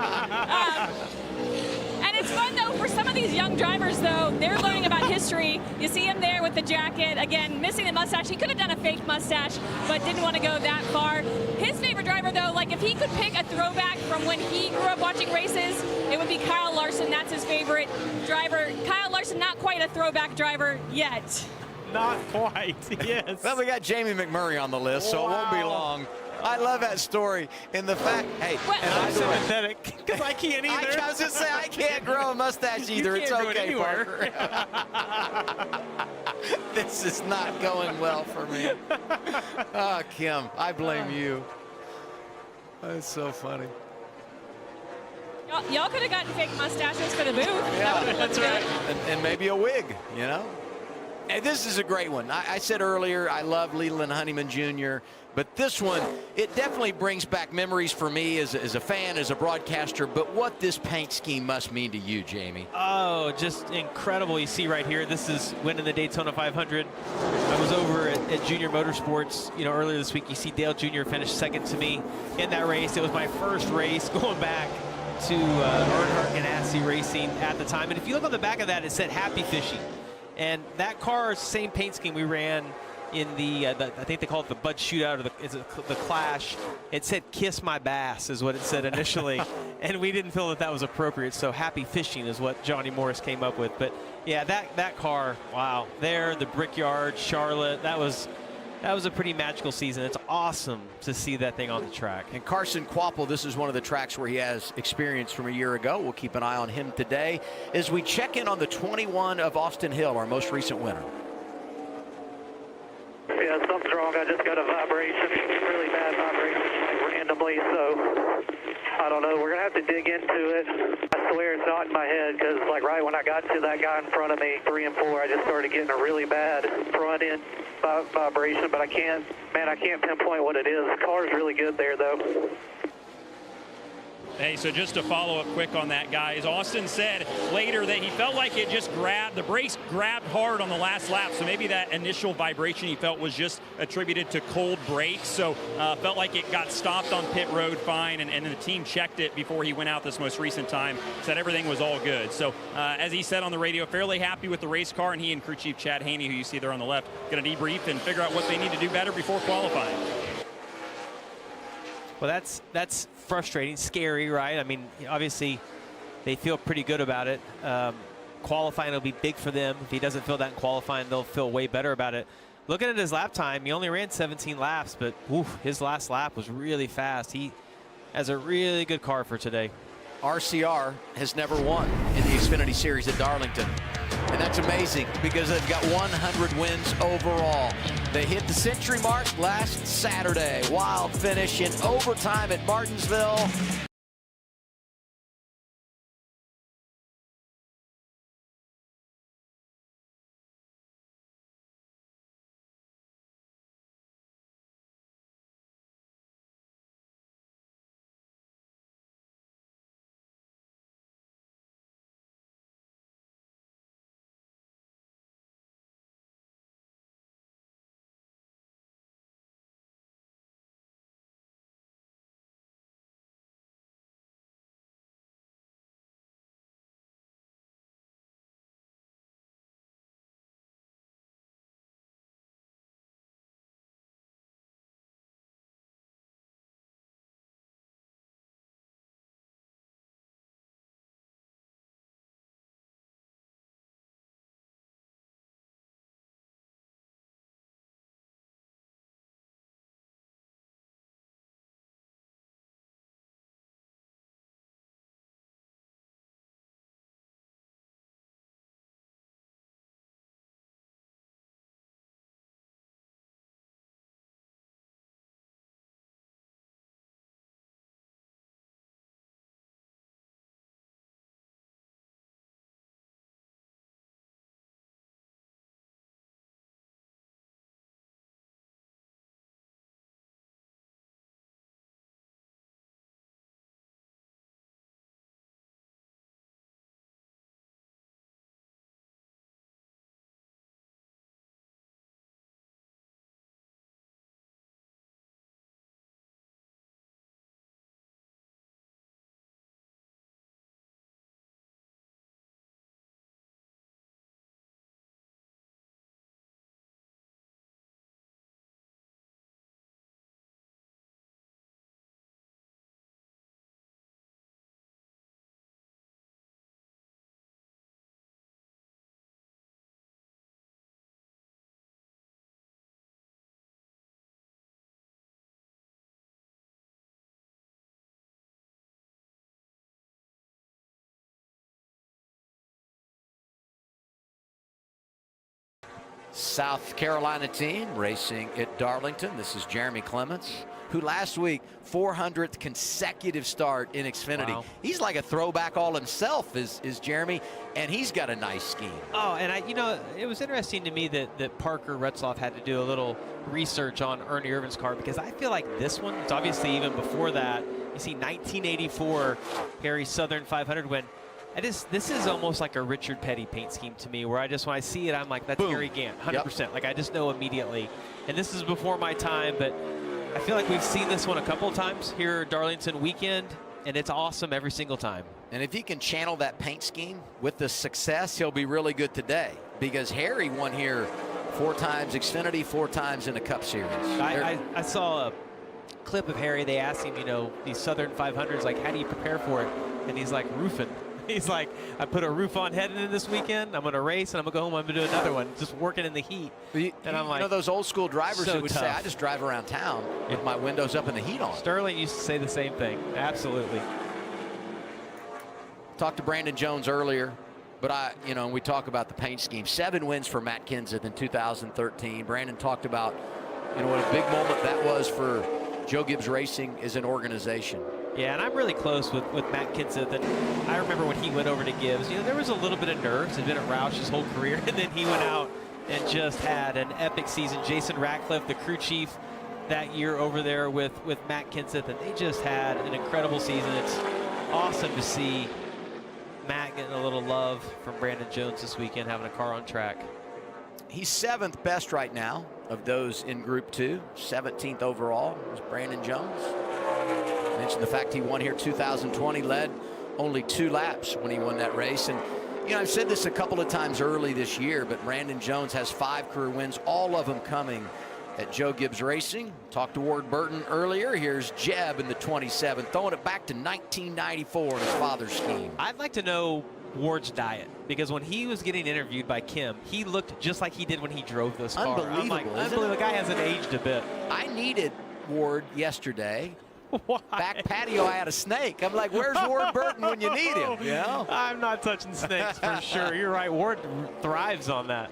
S6: And it's fun, though, for some of these young drivers, though. They're learning about history. You see him there with the jacket. Again, missing the mustache. He could have done a fake mustache, but didn't want to go that far. His favorite driver, though, like if he could pick a throwback from when he grew up watching races, it would be Kyle Larson. That's his favorite driver. Kyle Larson, not quite a throwback driver yet.
S2: Not quite, yes.
S1: Well, we got Jamie McMurray on the list, so it won't be long. I love that story. And the fact, hey,
S2: and I'm sympathetic because I can't either.
S1: I was just saying, I can't grow a mustache either. It's okay, Parker. This is not going well for me. Oh, Kim, I blame you. That's so funny.
S6: Y'all could have gotten fake mustaches for the booth.
S1: Yeah,
S6: that's right.
S1: And maybe a wig, you know? And this is a great one. I said earlier, I love Leland Honeyman Jr., but this one, it definitely brings back memories for me as a fan, as a broadcaster. But what this paint scheme must mean to you, Jamie.
S2: Oh, just incredible. You see right here, this is winning the Daytona 500. I was over at at Junior Motorsports, you know, earlier this week. You see Dale Jr. finish second to me in that race. It was my first race going back to Earnhardt Ganassi Racing at the time. And if you look on the back of that, it said Happy Fishing. And that car, same paint scheme we ran in the I think they call it the Bud Shootout or the Clash. It said Kiss My Bass is what it said initially. And we didn't feel that that was appropriate. So Happy Fishing is what Johnny Morris came up with. But yeah, that car, wow. There, the Brickyard, Charlotte, that was a pretty magical season. It's awesome to see that thing on the track.
S1: And Carson Kvapil, this is one of the tracks where he has experience from a year ago. We'll keep an eye on him today as we check in on the 21 of Austin Hill, our most recent winner.
S3: Yeah, something's wrong. I just got a vibration, really bad vibration, like randomly, so I don't know. We're going to have to dig into it. I swear it's not in my head because, like, right when I got to that guy in front of me, 3 and 4, I just started getting a really bad front end vibration, but I can't pinpoint what it is. The car's really good there, though.
S4: Hey, so just to follow up quick on that, guys, Austin said later that he felt like it just grabbed, the brakes grabbed hard on the last lap. So maybe that initial vibration he felt was just attributed to cold brakes. So felt like it got stopped on pit road fine, and the team checked it before he went out this most recent time, said everything was all good. So as he said on the radio, fairly happy with the race car, and he and crew chief Chad Haney, who you see there on the left, going to debrief and figure out what they need to do better before qualifying.
S2: Well, that's frustrating, scary, right? I mean, obviously, they feel pretty good about it. Qualifying will be big for them. If he doesn't feel that in qualifying, they'll feel way better about it. Looking at his lap time, he only ran 17 laps, but his last lap was really fast. He has a really good car for today.
S1: RCR has never won in the Xfinity Series at Darlington. And that's amazing because they've got 100 wins overall. They hit the century mark last Saturday. Wild finish in overtime at Martinsville. South Carolina team racing at Darlington. This is Jeremy Clements, who last week 400th consecutive start in Xfinity. Wow. He's like a throwback all himself, is Jeremy, and he's got a nice scheme. Oh, and you know, it was interesting to me that Parker Retzloff had to do a little research on Ernie Irvin's car, because I feel like this one, it's obviously even before that. You see 1984 Harry Southern 500 when
S2: This is almost like a Richard Petty paint scheme to me, where when I see it, I'm like, that's
S1: Boom.
S2: Harry Gant, 100%. Like, I just know immediately. And this is before my time, but I feel like we've seen this one a couple of times here at Darlington weekend, and it's awesome every single time.
S1: And if he can channel that paint scheme with the success, he'll be really good today, because Harry won here 4 times Xfinity, 4 times in the Cup Series.
S2: I saw a clip of Harry. They asked him, you know, these Southern 500s, like, how do you prepare for it? And he's like, roofing. He's like, I put a roof on heading in this weekend. I'm going to race, and I'm going to go home. I'm going to do another one, just working in the heat. And I'm like,
S1: you know those old school drivers
S2: so
S1: that would
S2: tough.
S1: say, I just drive around town with my windows up and the heat on.
S2: Sterling used to say the same thing. Absolutely.
S1: Talked to Brandon Jones earlier, but we talk about the paint scheme. 7 wins for Matt Kenseth in 2013. Brandon talked about, what a big moment that was for Joe Gibbs Racing as an organization.
S2: Yeah, and I'm really close with Matt Kenseth, and I remember when he went over to Gibbs, there was a little bit of nerves. He'd been at Roush his whole career, and then he went out and just had an epic season. Jason Ratcliffe, the crew chief that year over there with Matt Kenseth, and they just had an incredible season. It's awesome to see Matt getting a little love from Brandon Jones this weekend, having a car on track.
S1: He's 7th best right now of those in Group 2. 17th overall was Brandon Jones. Mentioned the fact he won here 2020, led only 2 laps when he won that race. And I've said this a couple of times early this year, but Brandon Jones has 5 career wins, all of them coming at Joe Gibbs Racing. Talked to Ward Burton earlier. Here's Jeb in the 27, throwing it back to 1994 in his father's scheme.
S2: I'd like to know Ward's diet, because when he was getting interviewed by Kim, he looked just like he did when he drove this car.
S1: Unbelievable,
S2: I'm like,
S1: isn't
S2: unbelievable.
S1: it?
S2: The guy hasn't aged a bit.
S1: I needed Ward yesterday.
S2: Why?
S1: Back patio, I had a snake. I'm like, where's Ward Burton when you need him?
S2: I'm not touching snakes for sure. You're right. Ward thrives on that.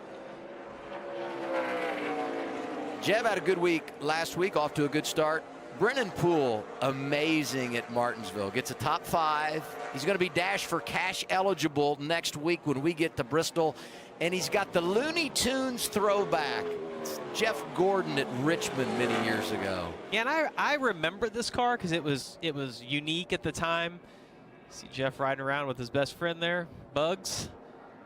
S1: Jeb had a good week last week, off to a good start. Brennan Poole, amazing at Martinsville. Gets a top 5. He's going to be dash for cash eligible next week when we get to Bristol. And he's got the Looney Tunes throwback. It's Jeff Gordon at Richmond many years ago.
S2: Yeah, and I remember this car because it was unique at the time. See Jeff riding around with his best friend there, Bugs.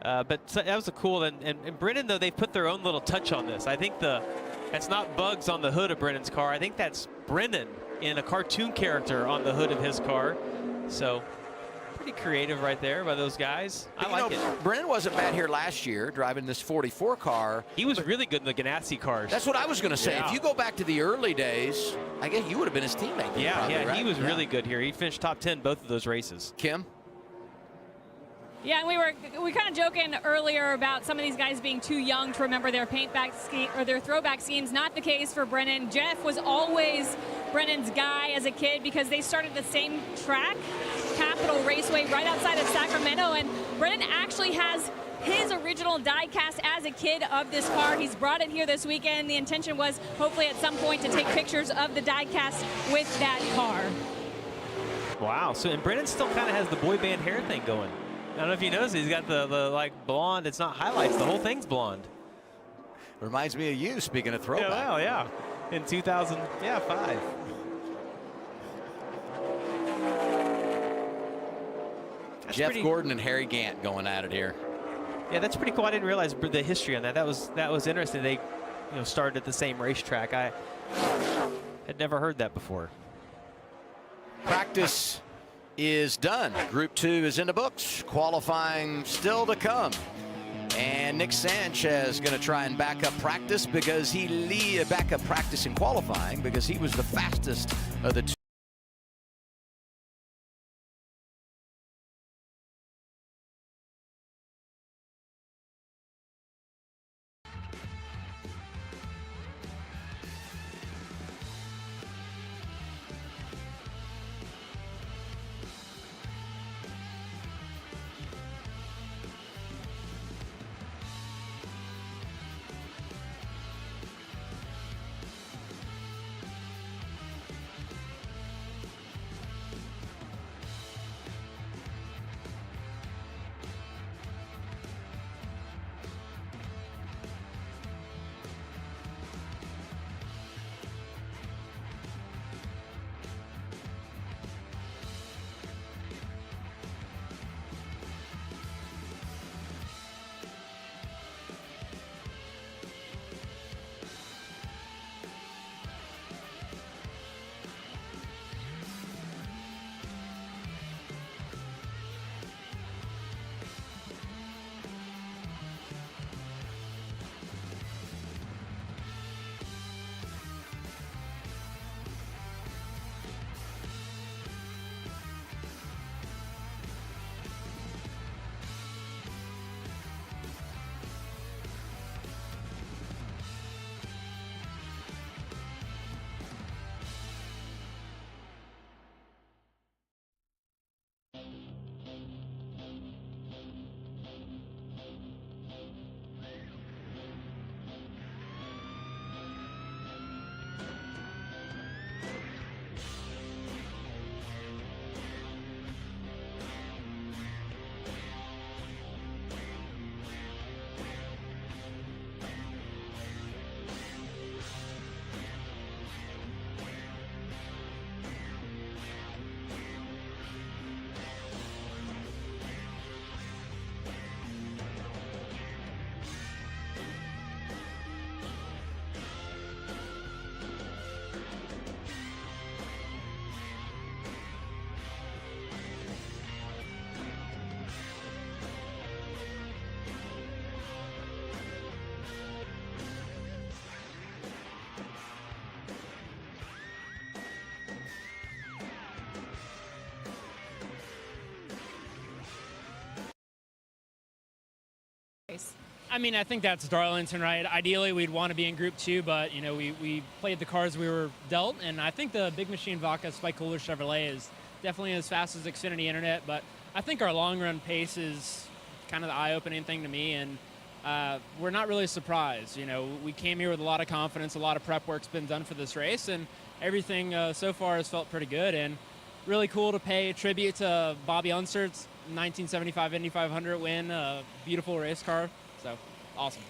S2: But that was a cool, and Brennan, though, they put their own little touch on this. I think that's not Bugs on the hood of Brennan's car. I think that's Brennan in a cartoon character on the hood of his car. So pretty creative right there by those guys. I like it.
S1: Brennan wasn't bad here last year driving this 44 car.
S2: He was really good in the Ganassi cars.
S1: That's what I was going to say.
S2: Yeah.
S1: If you go back to the early days, I guess you would have been his teammate.
S2: Yeah,
S1: probably, right?
S2: He was really good here. He finished top 10 both of those races.
S1: Kim?
S6: Yeah, and we kind of joking earlier about some of these guys being too young to remember their paintback scheme or their throwback schemes. Not the case for Brennan. Jeff was always Brennan's guy as a kid because they started the same track, Capitol Raceway, right outside of Sacramento. And Brennan actually has his original die cast as a kid of this car. He's brought it here this weekend. The intention was hopefully at some point to take pictures of the die cast with that car.
S2: Wow. So, and Brennan still kind of has the boy band hair thing going. I don't know if you noticed, he's got the like blonde. It's not highlights. The whole thing's blonde.
S1: Reminds me of you, speaking of throwback.
S2: Yeah, well, yeah. In 2005.
S1: Jeff Gordon and Harry Gant going at it here.
S2: Yeah, that's pretty cool. I didn't realize the history on that. That was interesting. They started at the same racetrack. I had never heard that before.
S1: Practice is done. Group 2 is in the books. Qualifying still to come. And Nick Sanchez going to try and back up practice because back up practice in qualifying because he was the fastest of the 2.
S9: I mean, I think that's Darlington, right? Ideally, we'd want to be in Group 2, but, you know, we played the cards we were dealt, and I think the Big Machine Vaca Spike Cooler Chevrolet is definitely as fast as Xfinity Internet, but I think our long-run pace is kind of the eye-opening thing to me, and we're not really surprised. You know, we came here with a lot of confidence, a lot of prep work's been done for this race, and everything so far has felt pretty good, and really cool to pay tribute to Bobby Unsert's 1975 Indy 500 win, a beautiful race car. So, awesome.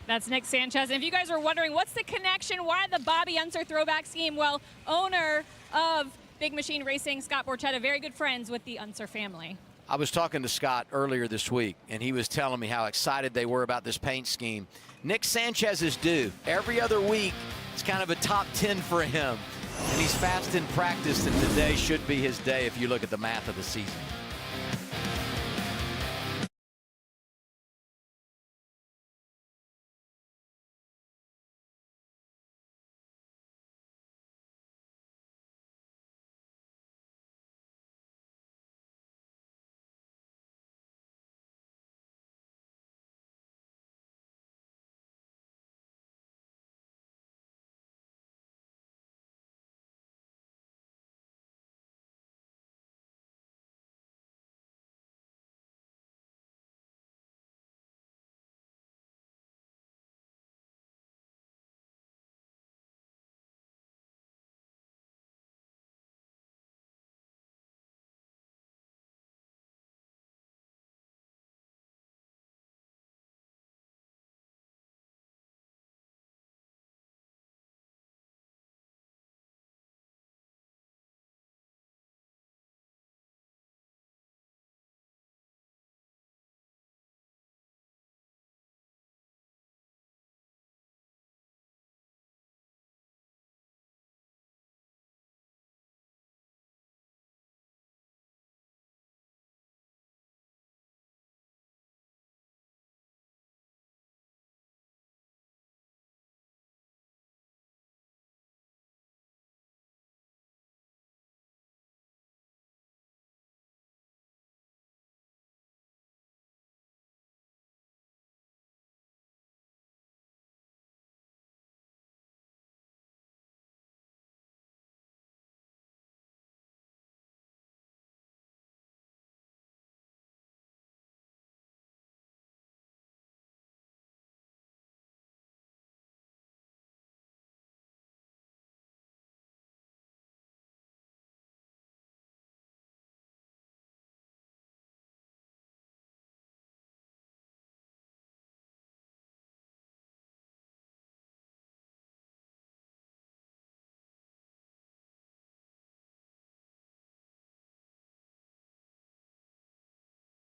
S6: That's Nick Sanchez. And if you guys are wondering, what's the connection? Why the Bobby Unser throwback scheme? Well, owner of Big Machine Racing, Scott Borchetta, very good friends with the Unser family.
S1: I was talking to Scott earlier this week, and he was telling me how excited they were about this paint scheme. Nick Sanchez is due. Every other week, it's kind of a top 10 for him. And he's fast in practice, and today should be his day if you look at the math of the season.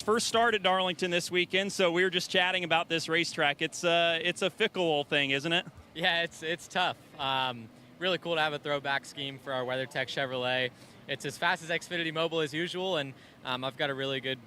S4: First start at Darlington this weekend, so we were just chatting about this racetrack. It's a fickle old thing, isn't it?
S10: Yeah, it's tough. Really cool to have a throwback scheme for our WeatherTech Chevrolet. It's as fast as Xfinity Mobile as usual, and I've got a really good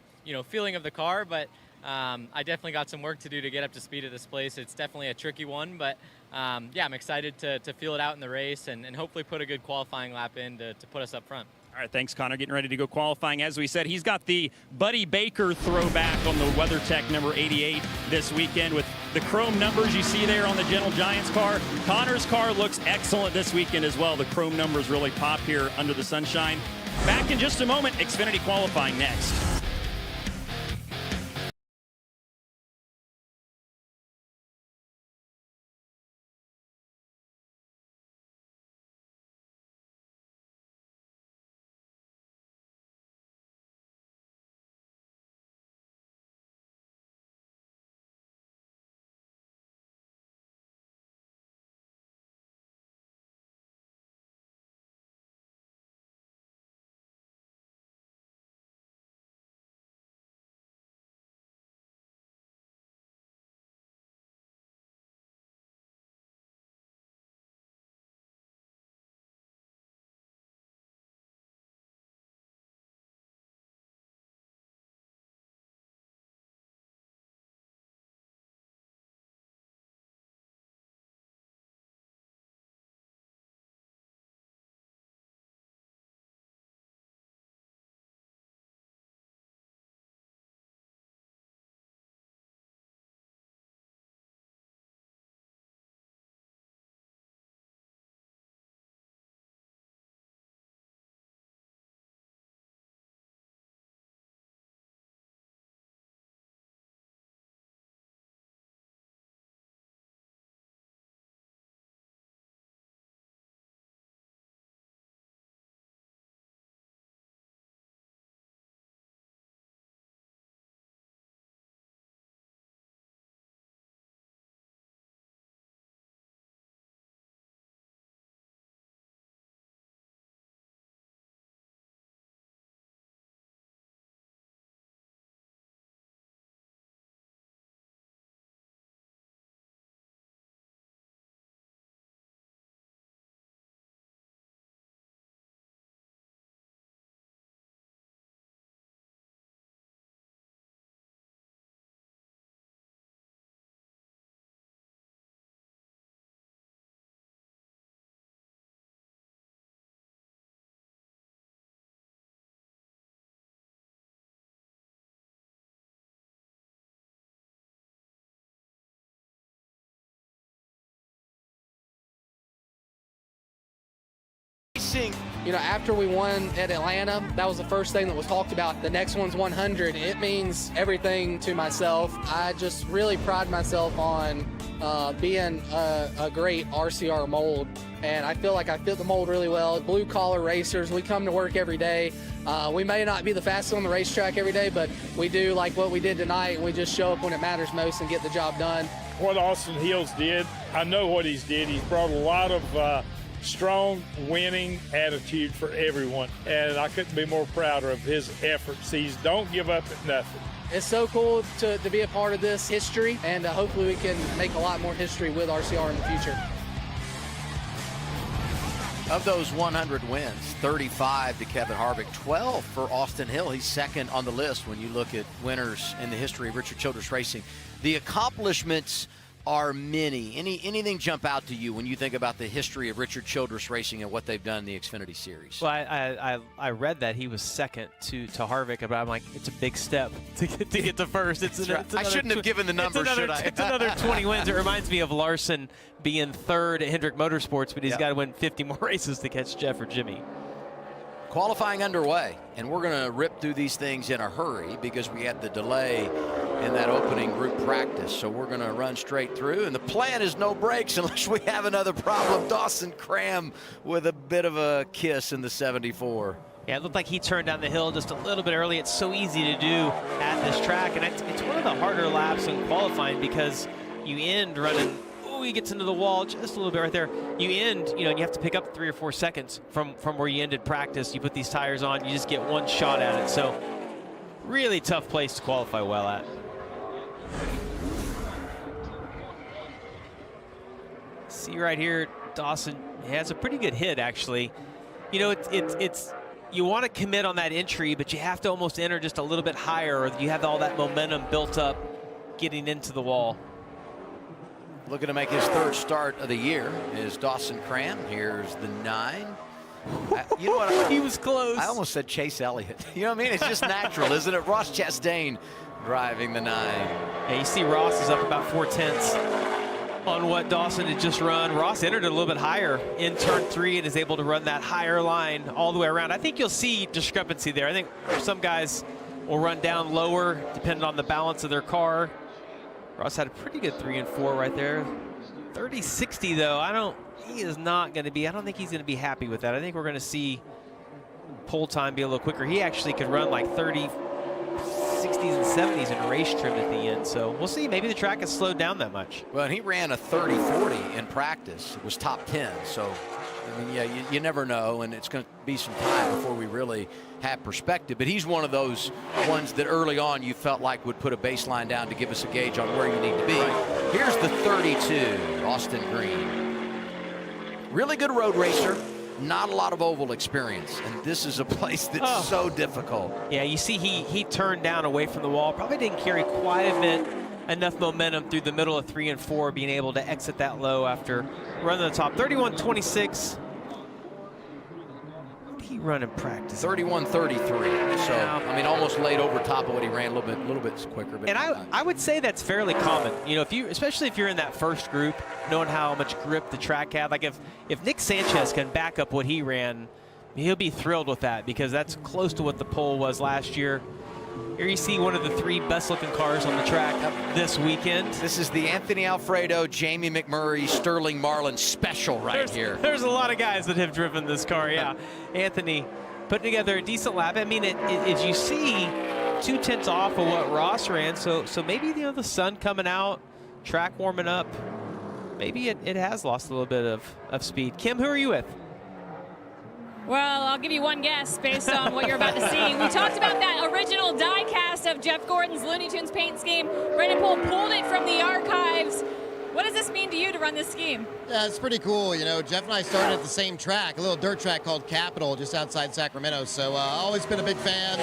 S10: feeling of the car, but I definitely got some work to do to get up to speed at this place. It's definitely a tricky one, but yeah, I'm excited to feel it out in the race and hopefully put a good qualifying lap in to put us up front.
S4: All right, thanks, Connor. Getting ready to go qualifying. As we said, he's got the Buddy Baker throwback on the WeatherTech number 88 this weekend with the chrome numbers you see there on the Gentle Giants car. Connor's car looks excellent this weekend as well. The chrome numbers really pop here under the sunshine. Back in just a moment, Xfinity qualifying next.
S1: racing.
S11: You know, after we won at Atlanta, that was the first thing that was talked about. The next one's 100. It means everything to myself. I just really pride myself on being a great RCR mold, and I feel like I fit the mold really well. Blue collar racers, we come to work every day. We may not be the fastest on the racetrack every day, but we do like what we did tonight, and we just show up when it matters most and get the job done.
S12: What Austin Hills did, I know what he's did. He's brought a lot of strong winning attitude for everyone, and I couldn't be more prouder of his efforts. He's don't give up at nothing.
S11: It's so cool to be a part of this history, and hopefully we can make a lot more history with RCR in the future.
S1: Of those 100 wins, 35 to Kevin Harvick, 12 for Austin Hill. He's second on the list when you look at winners in the history of Richard Childress Racing. The accomplishments are many. Anything jump out to you when you think about the history of Richard Childress Racing and what they've done in the Xfinity Series?
S2: Well, I read that he was second to Harvick, but I'm like, it's a big step to get to first. It's
S1: I shouldn't have given the number, should I?
S2: It's another 20 wins. It reminds me of Larson being third at Hendrick Motorsports, but he's got to win 50 more races to catch Jeff or Jimmy.
S1: Qualifying underway, and we're going to rip through these things in a hurry because we had the delay in that opening group practice. So we're going to run straight through, and the plan is no brakes unless we have another problem. Dawson Cram with a bit of a kiss in the 74.
S2: Yeah, it looked like he turned down the hill just a little bit early. It's so easy to do at this track, and it's one of the harder laps in qualifying because you end running. He gets into the wall just a little bit right there. You end, and you have to pick up 3 or 4 seconds from where you ended practice. You put these tires on, you just get one shot at it. So really tough place to qualify well at. See right here, Dawson has a pretty good hit actually. It's you want to commit on that entry, but you have to almost enter just a little bit higher, or you have all that momentum built up getting into the wall.
S1: Looking to make his third start of the year is Dawson Cram. Here's the 9. You know what?
S2: He was close.
S1: I almost said Chase Elliott. You know what I mean? It's just natural, isn't it? Ross Chastain driving the 9.
S2: Yeah, you see Ross is up about 4/10 on what Dawson had just run. Ross entered a little bit higher in turn 3 and is able to run that higher line all the way around. I think you'll see discrepancy there. I think some guys will run down lower depending on the balance of their car. Ross had a pretty good 3 and 4 right there. 30-60 though, I don't think he's going to be happy with that. I think we're going to see pole time be a little quicker. He actually could run like 30, 60s and 70s in race trim at the end. So we'll see, maybe the track has slowed down that much.
S1: Well, and he ran a 30-40 in practice. It was top 10. So, I mean, yeah, you never know, and it's going to be some time before we really have perspective. But he's one of those ones that early on you felt like would put a baseline down to give us a gauge on where you need to be. Here's the 32, Austin Green. Really good road racer, not a lot of oval experience, and this is a place that's so difficult.
S2: Yeah, you see he turned down away from the wall, probably didn't carry quite a bit enough momentum through the middle of 3 and 4, being able to exit that low after running the top. 31-26. He run in practice
S1: 31-33. So I mean, almost laid over top of what he ran, a little bit quicker. But
S2: and I would say that's fairly common. Especially if you're in that first group, knowing how much grip the track had. Like if Nick Sanchez can back up what he ran, he'll be thrilled with that because that's close to what the pole was last year. Here you see one of the 3 best-looking cars on the track this weekend.
S1: This is the Anthony Alfredo, Jamie McMurray, Sterling Marlin special here.
S2: There's a lot of guys that have driven this car, yeah. Anthony putting together a decent lap. I mean, if you see 2/10 off of what Ross ran, so maybe the sun coming out, track warming up, maybe it has lost a little bit of speed. Kim, who are you with?
S6: Well, I'll give you one guess based on what you're about to see. We talked about that original die cast of Jeff Gordon's Looney Tunes paint scheme. Brendan Poole pulled it from the archives. What does this mean to you to run this scheme?
S13: Yeah, it's pretty cool. Jeff and I started at the same track, a little dirt track called Capitol, just outside Sacramento. So I've always been a big fan,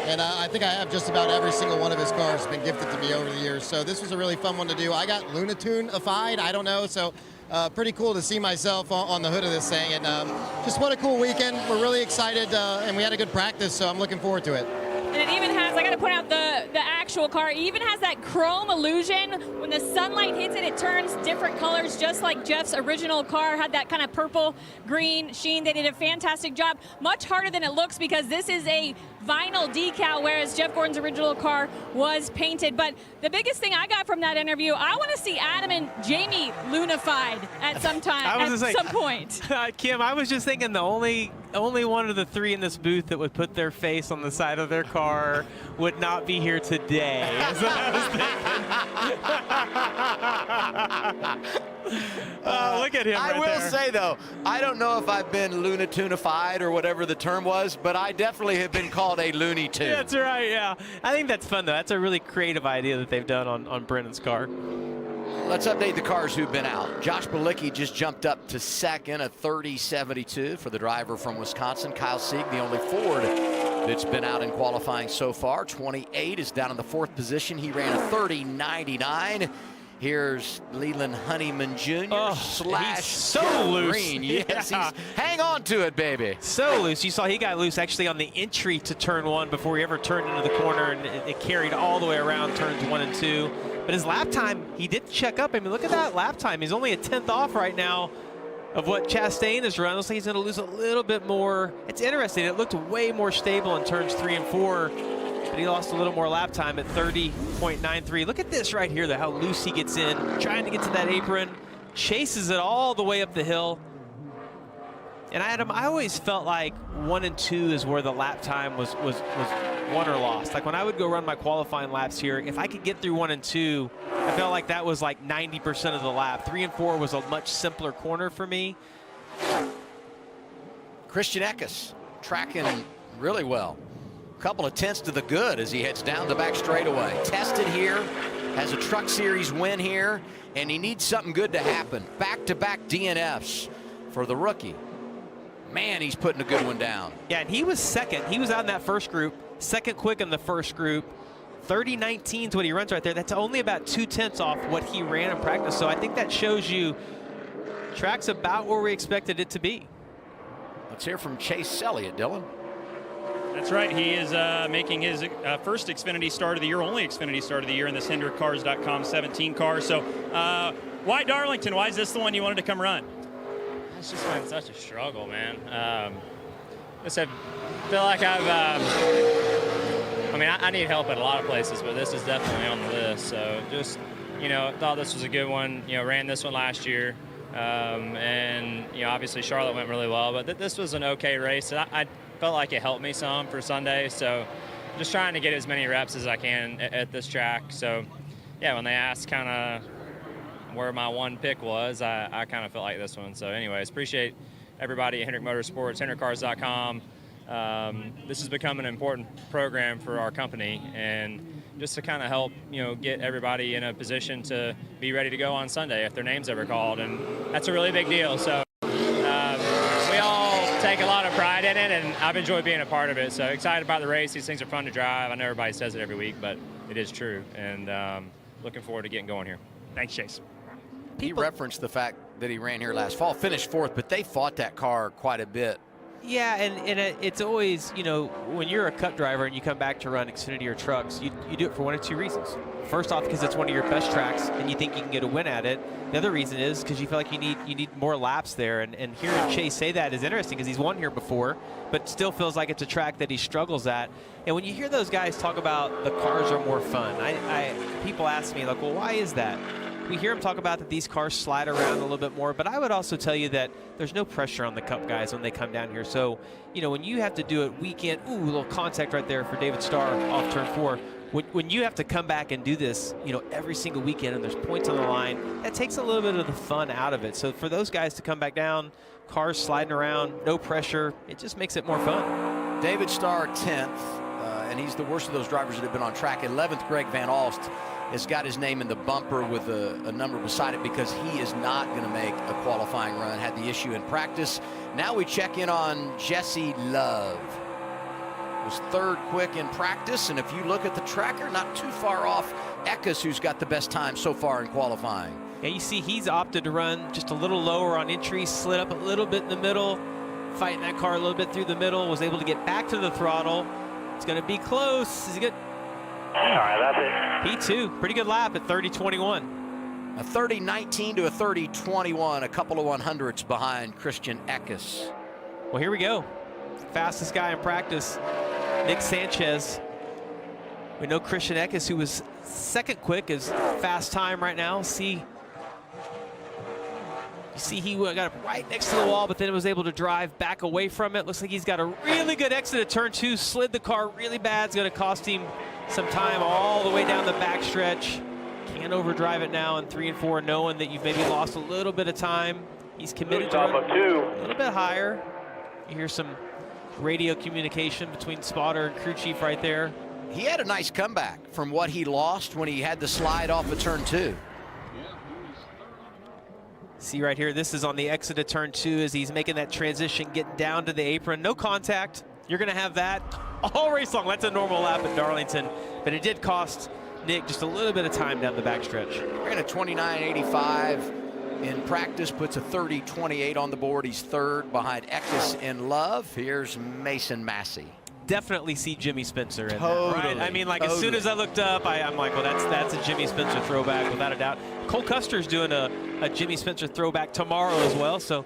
S13: and I think I have just about every single one of his cars been gifted to me over the years. So this was a really fun one to do. I got Looney Tune-ified, I don't know, so pretty cool to see myself on the hood of this thing. And just what a cool weekend. We're really excited, and we had a good practice, so I'm looking forward to it.
S6: And it even has, I got to point out the actual car. It even has that chrome illusion. When the sunlight hits it, it turns different colors, just like Jeff's original car had that kind of purple green sheen. They did a fantastic job. Much harder than it looks because this is a vinyl decal, whereas Jeff Gordon's original car was painted. But the biggest thing I got from that interview, I want to see Adam and Jamie Lunified at some time, some point.
S2: Kim, I was just thinking the only one of the three in this booth that would put their face on the side of their car would not be here today. That's what I was thinking. Look at him
S1: I
S2: right
S1: will
S2: there.
S1: say, though, I don't know if I've been Lunatunified or whatever the term was, but I definitely have been called a Looney Tune.
S2: That's right, yeah. I think that's fun, though. That's a really creative idea that they've done on Brennan's car.
S1: Let's update the cars who've been out. Josh Bilicki just jumped up to second, a 30.72 for the driver from Wisconsin. Kyle Sieg, the only Ford that's been out in qualifying so far. 28 is down in the 4th position. He ran a 30.99. Here's Leland Honeyman Jr. slash
S2: he's so
S1: Jeff
S2: loose.
S1: Green. Yes,
S2: Yeah.
S1: hang on to it, baby.
S2: So loose. You saw he got loose actually on the entry to turn 1 before he ever turned into the corner, and it carried all the way around turns 1 and 2. But his lap time, he did check up. I mean, look at that lap time. He's only a 10th off right now of what Chastain has run. Looks like he's going to lose a little bit more. It's interesting. It looked way more stable in turns 3 and 4. But he lost a little more lap time at 30.93. Look at this right here, though, how loose he gets in, trying to get to that apron, chases it all the way up the hill. And Adam, I always felt like 1 and 2 is where the lap time was won or lost. Like when I would go run my qualifying laps here, if I could get through 1 and 2, I felt like that was like 90% of the lap. 3 and 4 was a much simpler corner for me.
S1: Christian Eckes tracking really well. Couple of tenths to the good as he heads down the back straightaway. Tested here, has a Truck Series win here, and he needs something good to happen. Back-to-back DNFs for the rookie. Man, he's putting a good one down.
S2: Yeah, and he was second. He was out in that first group, second quick in the first group. 30.19 is what he runs right there. That's only about 2 tenths off what he ran in practice. So I think that shows you track's about where we expected it to be.
S1: Let's hear from Chase Elliott, Dylan.
S4: That's right. He is making his first Xfinity start of the year, only Xfinity start of the year in this HendrickCars.com 17 car. So why Darlington? Why is this the one you wanted to come run?
S5: It's just been such a struggle, man. I feel like I need help at a lot of places, but this is definitely on the list. So just, thought this was a good one. Ran this one last year. And, obviously Charlotte went really well, but this was an okay race. I felt like it helped me some for Sunday. So just trying to get as many reps as I can at this track. So, yeah, when they asked kind of where my one pick was, I kind of felt like this one. So anyways, appreciate everybody at Hendrick Motorsports, HendrickCars.com. This has become an important program for our company, and just to kind of help, get everybody in a position to be ready to go on Sunday if their name's ever called, and that's a really big deal. So we all take a lot of pride in it, and I've enjoyed being a part of it. So excited about the race. These things are fun to drive. I know everybody says it every week, but it is true, and looking forward to getting going here.
S4: Thanks, Chase.
S1: He referenced the fact that he ran here last fall, finished 4th, but they fought that car quite a bit.
S2: Yeah, and it's always, when you're a Cup driver and you come back to run Xfinity or trucks, you do it for one of two reasons. First off, because it's one of your best tracks and you think you can get a win at it. The other reason is because you feel like you need more laps there. And hearing Chase say that is interesting because he's won here before, but still feels like it's a track that he struggles at. And when you hear those guys talk about the cars are more fun, people ask me, like, well, why is that? We hear him talk about that these cars slide around a little bit more, but I would also tell you that there's no pressure on the Cup guys when they come down here. So, when you have to do it weekend, a little contact right there for David Starr off turn 4. When you have to come back and do this, every single weekend and there's points on the line, that takes a little bit of the fun out of it. So for those guys to come back down, cars sliding around, no pressure, it just makes it more fun.
S1: David Starr 10th, and he's the worst of those drivers that have been on track. 11th, Greg Van Alst has got his name in the bumper with a number beside it because he is not going to make a qualifying run. Had the issue in practice. Now we check in on Jesse Love. Was 3rd quick in practice, and if you look at the tracker, not too far off Eckes, who's got the best time so far in qualifying.
S2: Yeah, you see he's opted to run just a little lower on entry, slid up a little bit in the middle, fighting that car a little bit through the middle, was able to get back to the throttle. It's going to be close. Is he good?
S3: right, that's it.
S2: P2, pretty good lap at 30.21.
S1: A 30.19 to a 30.21, a couple of 100s behind Christian Eckes.
S2: Well, here we go. Fastest guy in practice, Nick Sanchez. We know Christian Eckes, who was second quick, is fast time right now. You see he got up right next to the wall, but then was able to drive back away from it. Looks like he's got a really good exit at turn 2, slid the car really bad. It's going to cost him some time all the way down the backstretch. Can't overdrive it now in 3 and 4, knowing that you've maybe lost a little bit of time. He's committed to run a little bit higher. You hear some radio communication between spotter and crew chief right there.
S1: He had a nice comeback from what he lost when he had the slide off of turn 2.
S2: See right here, this is on the exit of turn 2 as he's making that transition, getting down to the apron. No contact. You're going to have that all race long. That's a normal lap at Darlington, but it did cost Nick just a little bit of time down the backstretch.
S1: Ran a 29.85 in practice, puts a 30.28 on the board. He's third behind Eckes and Love. Here's Mason Massey.
S2: Definitely see Jimmy Spencer in
S1: Totally.
S2: that, right? I mean, like, as soon as I looked up, I'm like, well, that's a Jimmy Spencer throwback without a doubt. Cole Custer's doing a Jimmy Spencer throwback tomorrow as well, so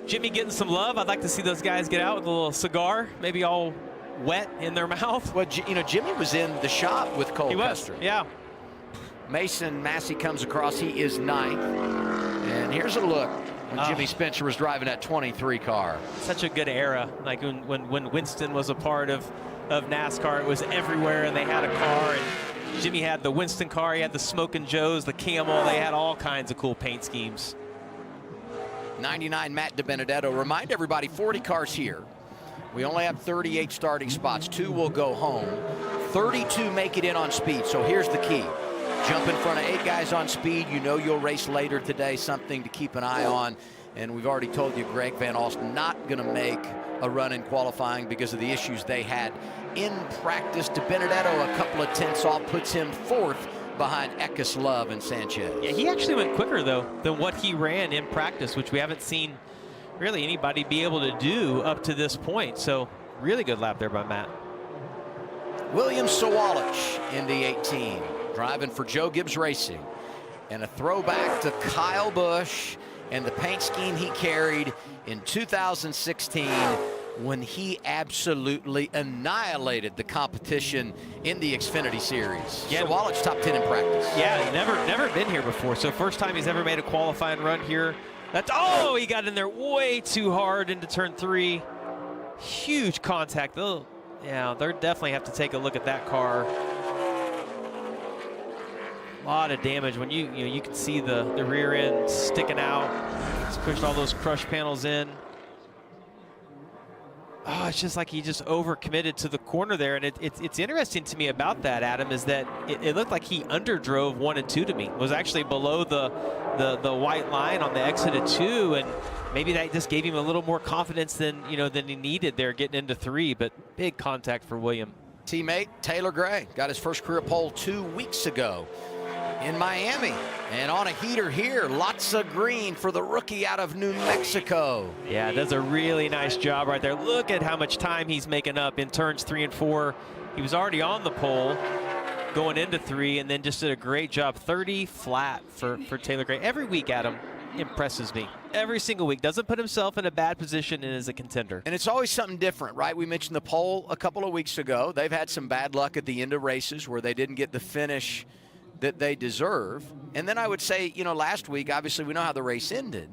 S2: Jimmy getting some love. I'd like to see those guys get out with a little cigar, maybe all wet in their mouth.
S1: Well, you know, Jimmy was in the shop with Cole Custer.
S2: Yeah.
S1: Mason Massey comes across. He is ninth. And here's a look when Jimmy Spencer was driving that 23 car.
S2: Such a good era. Like when Winston was a part of NASCAR, it was everywhere, and they had a car. And Jimmy had the Winston car. He had the Smokin' Joes, the Camel. They had all kinds of cool paint schemes.
S1: 99 Matt DiBenedetto. Remind everybody, 40 cars here. We only have 38 starting spots. 2 will go home. 32 make it in on speed. So here's the key. Jump in front of 8 guys on speed. You know you'll race later today. Something to keep an eye on. And we've already told you Greg Van Alst not going to make a run in qualifying because of the issues they had in practice. DiBenedetto a couple of tenths off, puts him 4th behind Eckes, Love, and Sanchez.
S2: Yeah, he actually went quicker, though, than what he ran in practice, which we haven't seen really anybody be able to do up to this point. So really good lap there by Matt.
S1: William Sawalich in the 18, driving for Joe Gibbs Racing. And a throwback to Kyle Busch and the paint scheme he carried in 2016 when he absolutely annihilated the competition in the Xfinity Series. Yeah, Sawalich top 10 in practice.
S2: Yeah, never been here before. So first time he's ever made a qualifying run here. Oh, he got in there way too hard into turn 3. Huge contact. Yeah, they'll definitely have to take a look at that car. A lot of damage when you can see the rear end sticking out. He's pushed all those crush panels in. Oh, it's just like he just overcommitted to the corner there. And it's interesting to me about that, Adam, is that it looked like he underdrove 1 and 2 to me. It was actually below the white line on the exit of 2, and maybe that just gave him a little more confidence than he needed there getting into 3. But big contact for William.
S1: Teammate Taylor Gray got his first career pole 2 weeks ago in Miami, and on a heater here. Lots of green for the rookie out of New Mexico.
S2: Yeah, does a really nice job right there. Look at how much time he's making up in turns 3 and 4. He was already on the pole going into 3, and then just did a great job. 30 flat for Taylor Gray. Every week, Adam, impresses me. Every single week. Doesn't put himself in a bad position and is a contender.
S1: And it's always something different, right? We mentioned the pole a couple of weeks ago. They've had some bad luck at the end of races where they didn't get the finish that they deserve. And then I would say, last week, obviously we know how the race ended.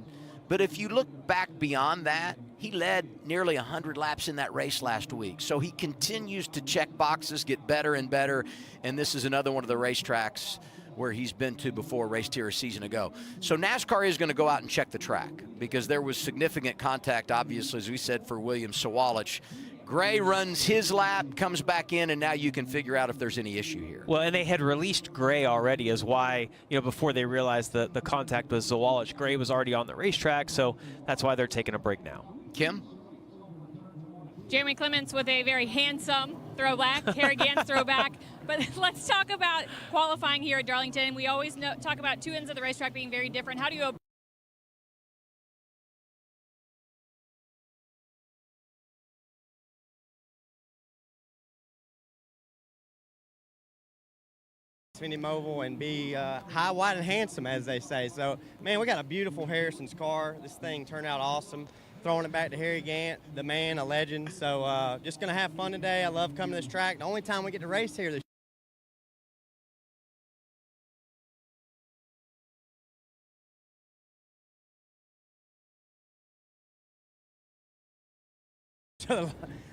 S1: But if you look back beyond that, he led nearly 100 laps in that race last week. So he continues to check boxes, get better and better. And this is another one of the racetracks where he's been to before, raced here a season ago. So NASCAR is going to go out and check the track because there was significant contact, obviously, as we said, for William Sawalich. Gray runs his lap, comes back in, and now you can figure out if there's any issue here.
S2: Well, and they had released Gray already is why, before they realized the contact was Sawalich. Gray was already on the racetrack, so that's why they're taking a break now.
S1: Kim?
S6: Jeremy Clements with a very handsome throwback, Harry Gant's throwback. But let's talk about qualifying here at Darlington. We always talk about 2 ends of the racetrack being very different. How do you
S14: XFINITY Mobile and be high, wide, and handsome, as they say. So, man, we got a beautiful Harrison's car. This thing turned out awesome. Throwing it back to Harry Gant, the man, a legend. So just going to have fun today. I love coming to this track. The only time we get to race here this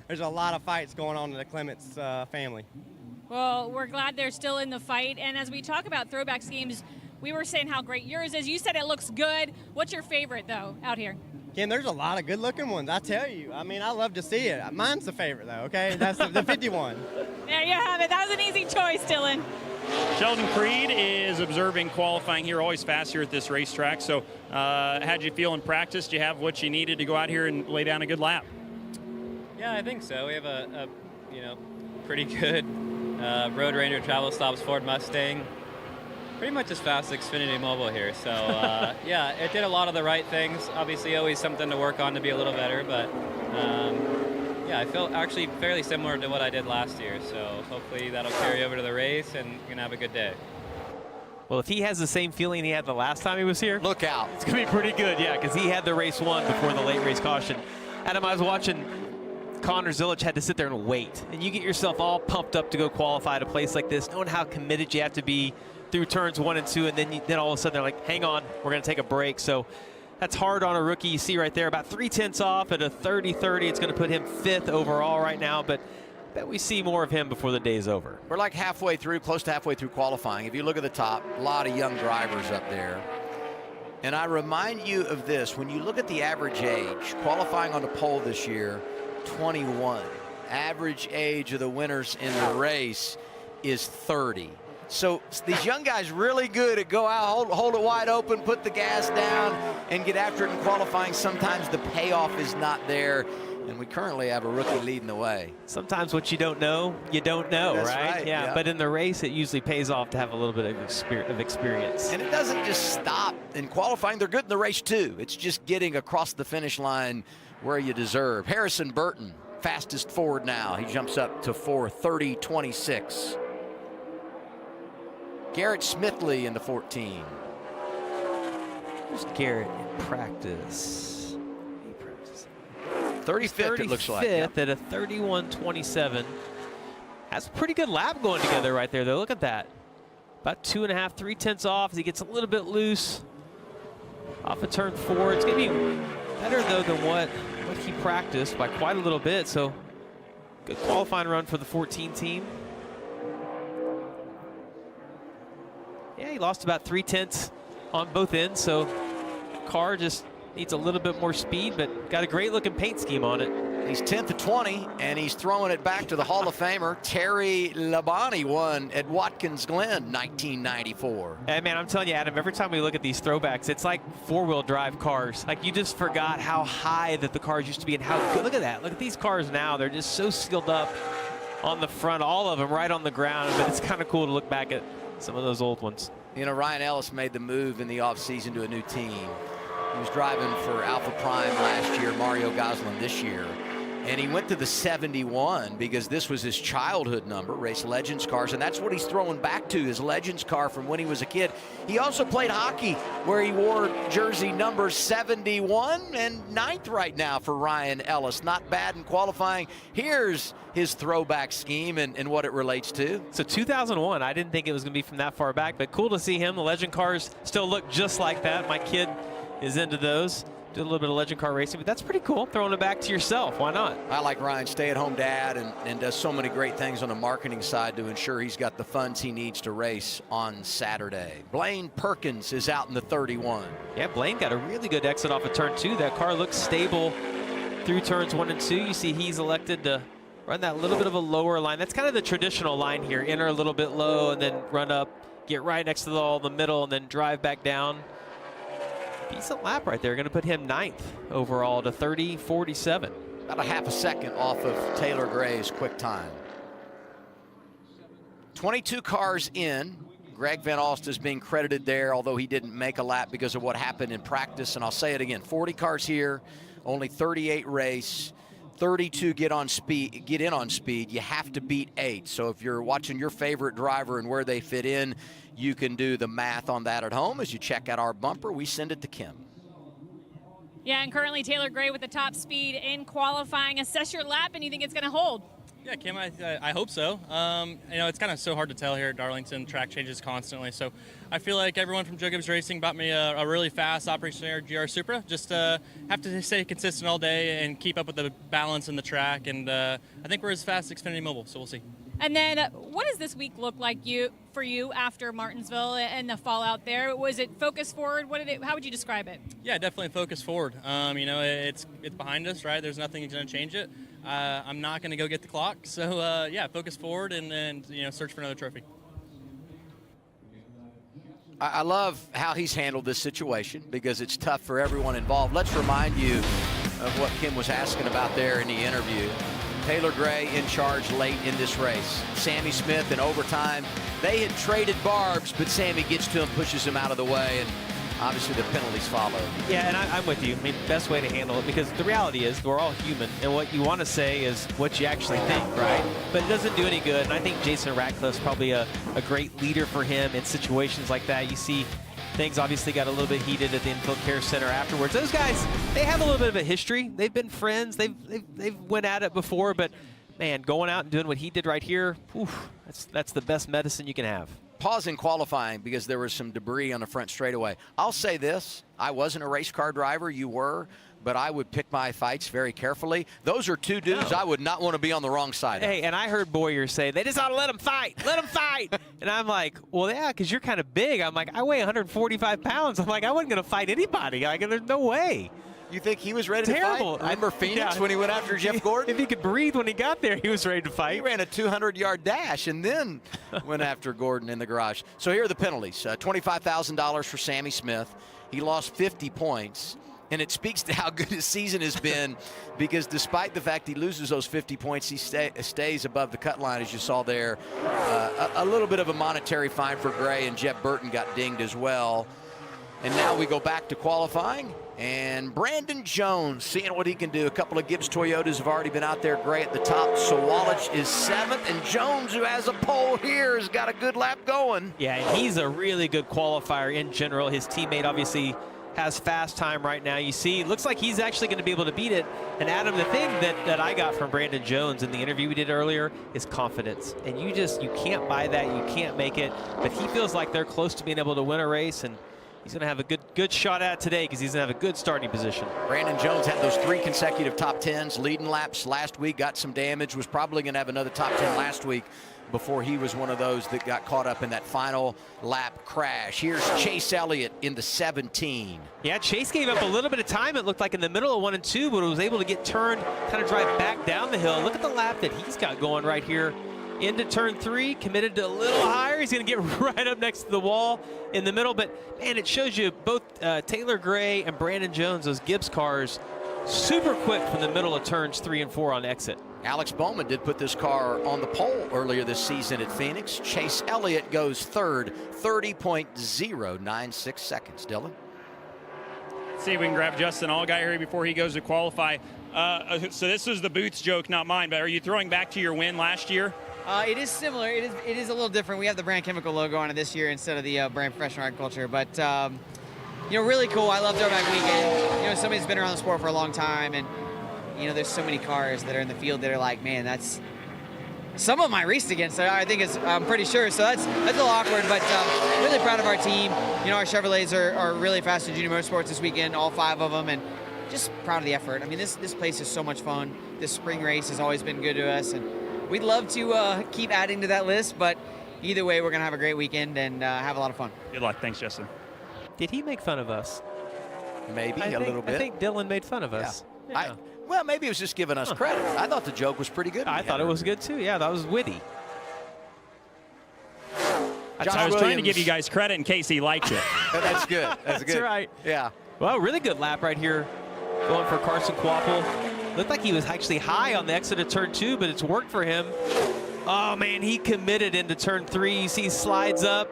S14: there's a lot of fights going on in the Clements family.
S6: Well, we're glad they're still in the fight. And as we talk about throwback schemes, we were saying how great yours is. You said it looks good. What's your favorite, though, out here?
S14: Ken, there's a lot of good-looking ones, I tell you. I mean, I love to see it. Mine's the favorite, though, okay? That's the 51.
S6: There you have it. That was an easy choice, Dylan.
S4: Sheldon Creed is observing qualifying here, always fast here at this racetrack. So how'd you feel in practice? Did you have what you needed to go out here and lay down a good lap?
S10: Yeah, I think so. We have a pretty good Road Ranger Travel Stops Ford Mustang. Pretty much as fast as XFINITY Mobile here. So yeah, it did a lot of the right things. Obviously always something to work on to be a little better, but yeah, I felt actually fairly similar to what I did last year. So hopefully that'll carry over to the race and we're gonna have a good day.
S2: Well, if he has the same feeling he had the last time he was here,
S1: look out.
S2: It's gonna be pretty good, yeah, because he had the race won before the late race caution. Adam, I was watching Connor Zilic had to sit there and wait. And you get yourself all pumped up to go qualify at a place like this, knowing how committed you have to be through turns 1 and 2, and then all of a sudden they're like, hang on, we're going to take a break. So that's hard on a rookie. You see right there, about 3/10 off at a 30-30. It's going to put him 5th overall right now, but I bet we see more of him before the day's over.
S1: We're like halfway through, close to halfway through qualifying. If you look at the top, a lot of young drivers up there. And I remind you of this, when you look at the average age, qualifying on the pole this year, 21. Average age of the winners in the race is 30. So these young guys really good at go out, hold it wide open, put the gas down, and get after it in qualifying. Sometimes the payoff is not there, and we currently have a rookie leading the way.
S2: Sometimes what you don't know,
S1: That's
S2: right? Yeah, but in the race, it usually pays off to have a little bit of experience.
S1: And it doesn't just stop in qualifying. They're good in the race, too. It's just getting across the finish line where you deserve. Harrison Burton, fastest Ford now. He jumps up to 4:30.26. Garrett Smithley in the 14.
S2: Where's Garrett in practice?
S1: 35th, it looks like.
S2: 35th at a 31.27. That's a pretty good lap going together right there, though. Look at that. About 2.5, 3/10 off as he gets a little bit loose off of turn 4. It's going to be better, though, than what he practiced by quite a little bit. So good qualifying run for the 14 team. Yeah, he lost about 3/10 on both ends, so car just needs a little bit more speed, but got a great looking paint scheme on it.
S1: He's 10th to 20, and he's throwing it back to the Hall of Famer. Terry Labonte won at Watkins Glen, 1994.
S2: And man, I'm telling you, Adam, every time we look at these throwbacks, it's like 4-wheel drive cars. Like, you just forgot how high that the cars used to be and how good. Look at that. Look at these cars now. They're just so sealed up on the front, all of them right on the ground. But it's kind of cool to look back at some of those old ones.
S1: You know, Ryan Ellis made the move in the offseason to a new team. He was driving for Alpha Prime last year, Mario Gosselin this year. And he went to the 71 because this was his childhood number, race Legends cars, and that's what he's throwing back to, his Legends car from when he was a kid. He also played hockey, where he wore jersey number 71 and 9th right now for Ryan Ellis. Not bad in qualifying. Here's his throwback scheme and what it relates to.
S2: So 2001, I didn't think it was going to be from that far back, but cool to see him. The Legend cars still look just like that. My kid is into those. Do a little bit of Legend car racing, but that's pretty cool. Throwing it back to yourself, why not?
S1: I like Ryan, stay-at-home dad, and does so many great things on the marketing side to ensure he's got the funds he needs to race on Saturday. Blaine Perkins is out in the 31.
S2: Yeah, Blaine got a really good exit off of turn 2. That car looks stable through turns 1 and 2. You see he's elected to run that little bit of a lower line. That's kind of the traditional line here. Enter a little bit low and then run up, get right next to the middle, and then drive back down. Decent lap right there. Going to put him 9th overall to 30.47.
S1: About a half a second off of Taylor Gray's quick time. 22 cars in. Greg Van Alst is being credited there, although he didn't make a lap because of what happened in practice. And I'll say it again, 40 cars here, only 38 race. 32 get in on speed, you have to beat 8. So if you're watching your favorite driver and where they fit in, you can do the math on that at home. As you check out our bumper, we send it to Kim.
S6: Yeah, and currently Taylor Gray with the top speed in qualifying. Assess your lap, and you think it's going to hold?
S15: Yeah, Kim, I hope so. You know, it's kind of so hard to tell here at Darlington. Track changes constantly. So I feel like everyone from Joe Gibbs Racing bought me a really fast Operation Air GR Supra. Just have to stay consistent all day and keep up with the balance in the track. And I think we're as fast as Xfinity Mobile, so we'll see.
S6: And then what does this week look like for you after Martinsville and the fallout there? Was it focus forward? How would you describe it?
S15: Yeah, definitely focus forward. You know, it's behind us, right? There's nothing that's going to change it. I'm not going to go get the clock. So, yeah, focus forward and you know, search for another trophy.
S1: I love how he's handled this situation because it's tough for everyone involved. Let's remind you of what Kim was asking about there in the interview. Taylor Gray in charge late in this race. Sammy Smith in overtime. They had traded barbs, but Sammy gets to him, pushes him out of the way, and obviously the penalties follow.
S2: Yeah, and I'm with you. I mean, best way to handle it, because the reality is we're all human, and what you want to say is what you actually think, right? But it doesn't do any good, and I think Jason Ratcliffe's probably a great leader for him in situations like that. You see things obviously got a little bit heated at the Infield Care Center afterwards. Those guys, they have a little bit of a history. They've been friends. They've went at it before, but man, going out and doing what he did right here, oof, that's the best medicine you can have.
S1: Pause in qualifying because there was some debris on the front straightaway. I'll say this, I wasn't a race car driver, you were, but I would pick my fights very carefully. Those are two dudes I would not want to be on the wrong side of.
S2: Hey, and I heard Boyer say, they just ought to let him fight. Let him fight. And I'm like, well, yeah, because you're kind of big. I'm like, I weigh 145 pounds. I'm like, I wasn't going to fight anybody. Like, there's no way.
S1: You think he was ready
S2: Terrible.
S1: to fight? Remember Phoenix when he went after Jeff Gordon?
S2: If he could breathe when he got there, he was ready to fight.
S1: He ran a 200-yard dash and then went after Gordon in the garage. So here are the penalties. $25,000 for Sammy Smith. He lost 50 points. And it speaks to how good his season has been because despite the fact he loses those 50 points, he stays above the cut line, as you saw there. A little bit of a monetary fine for Gray, and Jeff Burton got dinged as well. And now we go back to qualifying. And Brandon Jones seeing what he can do. A couple of Gibbs Toyotas have already been out there. Gray at the top. Sawalich is 7th. And Jones, who has a pole here, has got a good lap going.
S2: Yeah, and he's a really good qualifier in general. His teammate obviously has fast time right now. You see, looks like he's actually going to be able to beat it. And Adam, the thing that I got from Brandon Jones in the interview we did earlier is confidence. And you can't buy that, you can't make it. But he feels like they're close to being able to win a race, and he's going to have a good shot at it today because he's going to have a good starting position.
S1: Brandon Jones had those 3 consecutive top 10s, leading laps last week, got some damage, was probably going to have another top 10 last week before he was one of those that got caught up in that final lap crash. Here's Chase Elliott in the 17.
S2: Yeah, Chase gave up a little bit of time, it looked like, in the middle of 1 and 2, but was able to get turned, kind of drive back down the hill. Look at the lap that he's got going right here. Into turn 3, committed to a little higher. He's going to get right up next to the wall in the middle. But, man, it shows you both Taylor Gray and Brandon Jones, those Gibbs cars, super quick from the middle of turns 3 and 4 on exit.
S1: Alex Bowman did put this car on the pole earlier this season at Phoenix. Chase Elliott goes 3rd, 30.096 seconds. Dylan?
S4: See if we can grab Justin Allgaier here before he goes to qualify. So this was the Boots joke, not mine, but are you throwing back to your win last year?
S16: It is similar. It is a little different. We have the Brand Chemical logo on it this year instead of the Brand Professional Agriculture. But, you know, really cool. I love Throwback Weekend. You know, somebody who's been around the sport for a long time, and, you know, there's so many cars that are in the field that are like, man, that's some of them I raced against. I think I'm pretty sure. So that's a little awkward, but really proud of our team. You know, our Chevrolets are really fast in Junior Motorsports this weekend, all 5 of them, and just proud of the effort. I mean, this place is so much fun. This spring race has always been good to us, and we'd love to keep adding to that list, but either way, we're going to have a great weekend and have a lot of fun.
S4: Good luck. Thanks, Justin.
S2: Did he make fun of us?
S1: Maybe a little bit.
S2: I think Dylan made fun of us.
S1: Yeah. Well, maybe it was just giving us credit. I thought the joke was pretty good.
S2: I thought it was good, too. Yeah, that was witty.
S4: I was trying to give you guys credit in case he liked it.
S1: That's good. That's good.
S2: That's right.
S1: Yeah.
S2: Well, really good lap right here going for Carson Quapple. Looked like he was actually high on the exit of turn 2, but it's worked for him. Oh, man, he committed into turn 3. You see he slides up.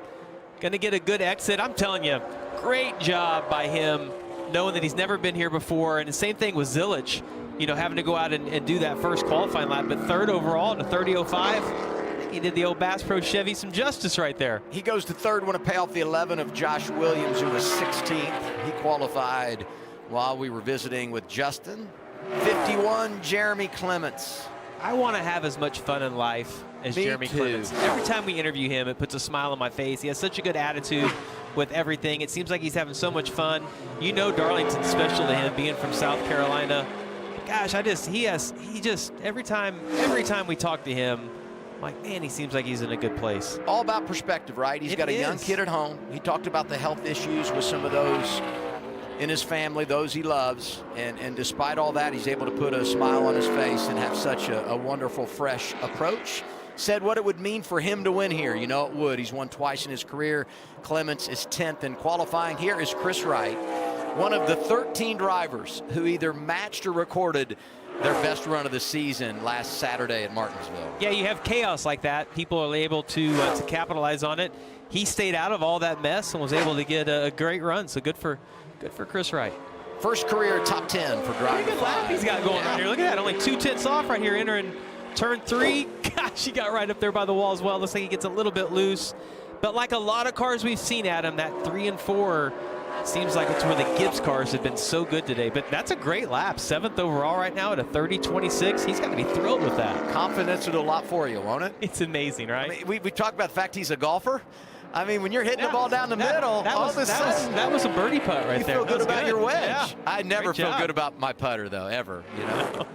S2: Going to get a good exit. I'm telling you, great job by him, knowing that he's never been here before. And the same thing with Zilich. you know, having to go out and do that first qualifying lap, but third overall to 30.05. He did the old Bass Pro Chevy some justice right there.
S1: He goes to third, want to pay off the 11 of Josh Williams, who was 16th. He qualified while we were visiting with Justin. 51, Jeremy Clements.
S2: I want to have as much fun in life as Jeremy Clements. Every time we interview him, it puts a smile on my face. He has such a good attitude with everything. It seems like he's having so much fun. You know, Darlington's special to him, being from South Carolina. Gosh, every time we talk to him, I'm like, man, he seems like he's in a good place.
S1: All about perspective, right? He's got a young kid at home. He talked about the health issues with some of those in his family, those he loves, and despite all that, he's able to put a smile on his face and have such a wonderful, fresh approach. Said what it would mean for him to win here. You know it would. He's won twice in his career. Clements is 10th in qualifying. Here is Chris Wright, one of the 13 drivers who either matched or recorded their best run of the season last Saturday at Martinsville.
S2: Yeah, you have chaos like that. People are able to capitalize on it. He stayed out of all that mess and was able to get a great run. So good for Chris Wright.
S1: First career top 10 for driving.
S2: Pretty good lap he's got going on here. Look at that, only 2/10 off right here entering turn 3. Gosh, he got right up there by the wall as well. Looks like he gets a little bit loose. But like a lot of cars we've seen, Adam, that 3 and 4 seems like it's where the Gibbs cars have been so good today. But that's a great lap. 7th overall right now at a 30.26. He's got to be thrilled with that.
S1: Confidence will do a lot for you, won't it?
S2: It's amazing, right?
S1: I mean, we talked about the fact he's a golfer. I mean, when you're hitting the ball down the middle, all of a sudden,
S2: that was a birdie putt right there.
S1: You feel good about your wedge.
S2: Yeah.
S1: I never feel good about my putter, though, ever. You know.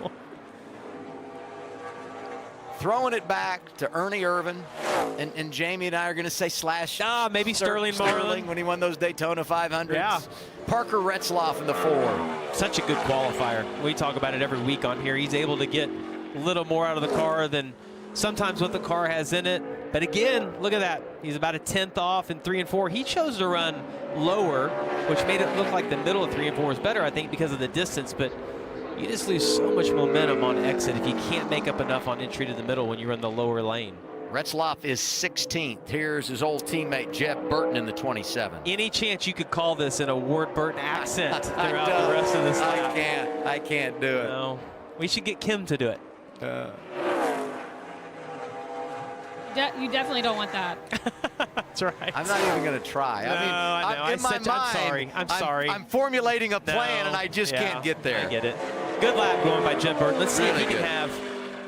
S1: Throwing it back to Ernie Irvin, and Jamie and I are going to say slash.
S2: Maybe Sterling Marlin
S1: when he won those Daytona 500s.
S2: Yeah.
S1: Parker Retzloff in the 4.
S2: Such a good qualifier. We talk about it every week on here. He's able to get a little more out of the car than sometimes what the car has in it. But again, look at that. He's about a 10th off in 3 and 4. He chose to run lower, which made it look like the middle of 3 and 4 is better, I think, because of the distance. But you just lose so much momentum on exit if you can't make up enough on entry to the middle when you run the lower lane.
S1: Retzloff is 16th. Here's his old teammate, Jeb Burton, in the 27.
S2: Any chance you could call this in a Ward Burton accent throughout the rest of this lap?
S1: I can't do it.
S2: No. We should get Kim to do it.
S6: You definitely don't want that.
S2: That's right.
S1: I'm not even going to try.
S2: No, I know.
S1: In my mind,
S2: I'm sorry.
S1: I'm formulating a plan, and I just can't get there.
S2: I get it. Good lap going by Jeb Burton. Let's see if he can have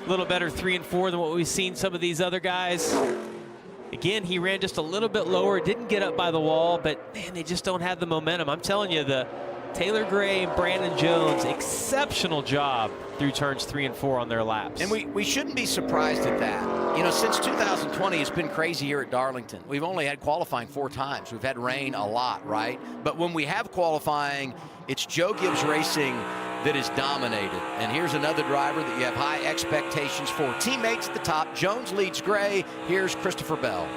S2: a little better 3 and 4 than what we've seen some of these other guys. Again, he ran just a little bit lower, didn't get up by the wall, but man, they just don't have the momentum. I'm telling you, the Taylor Gray and Brandon Jones, exceptional job through turns 3 and 4 on their laps.
S1: And we shouldn't be surprised at that. You know, since 2020, it's been crazy here at Darlington. We've only had qualifying 4 times. We've had rain a lot, right? But when we have qualifying, it's Joe Gibbs Racing that is dominated. And here's another driver that you have high expectations for. Teammates at the top. Jones leads Gray. Here's Christopher Bell.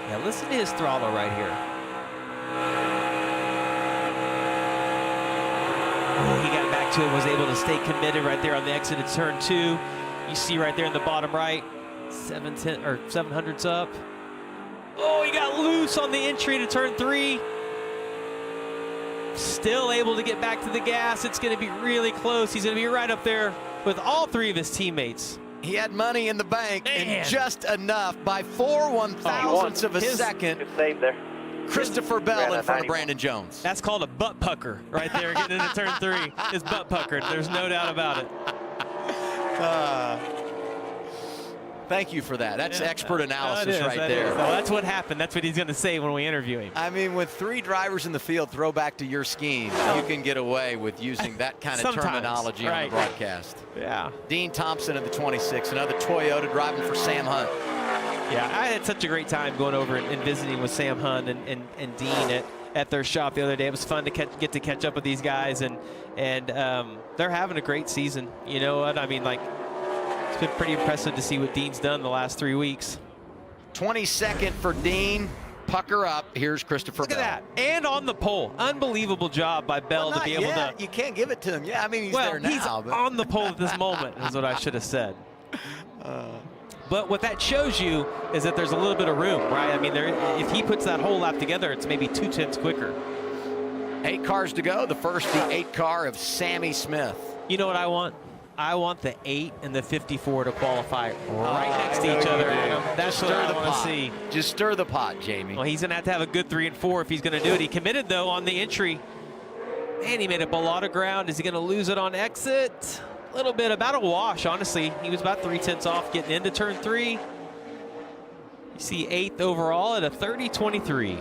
S2: Yeah, listen to his throttle right here. He got back to it, was able to stay committed right there on the exit of turn 2. You see right there in the bottom right, 700's up. Oh, he got loose on the entry to turn 3. Still able to get back to the gas. It's going to be really close. He's going to be right up there with all 3 of his teammates.
S1: He had money in the bank and just enough by 4 1/1000ths of a second.
S3: Good save there.
S1: Christopher Bell in front of Brandon Jones.
S2: That's called a butt pucker right there, getting into turn 3. His butt puckered. There's no doubt about it.
S1: Thank you for that. That's expert analysis right there.
S2: Well, that's what happened. That's what he's going to say when we interview him.
S1: I mean, with 3 drivers in the field, throw back to your scheme. You can get away with using that kind of terminology on the broadcast.
S2: Yeah.
S1: Dean Thompson in the 26, another Toyota driving for Sam Hunt.
S2: Yeah, I had such a great time going over and visiting with Sam Hunt and Dean at their shop the other day. It was fun to get to catch up with these guys, and they're having a great season. You know what? I mean, like, it's been pretty impressive to see what Dean's done the last 3 weeks.
S1: 22nd for Dean. Pucker up. Here's Christopher Bell.
S2: Look at that. And on the pole. Unbelievable job by Bell to be able to.
S1: You can't give it to him. Yeah, I mean, he's there now.
S2: He's on the pole at this moment is what I should have said. But what that shows you is that there's a little bit of room, right? I mean, if he puts that whole lap together, it's maybe 2/10 quicker.
S1: 8 cars to go. The first, the 8 car of Sammy Smith.
S2: You know what I want? I want the 8 and the 54 to qualify right next to each other, Adam. That's what I want to see.
S1: Just stir the pot, Jamie.
S2: Well, he's going to have a good 3 and 4 if he's going to do it. He committed, though, on the entry. And he made up a lot of ground. Is he going to lose it on exit? A little bit, about a wash, honestly. He was about 3/10 off getting into turn 3. You see 8th overall at a 30-23.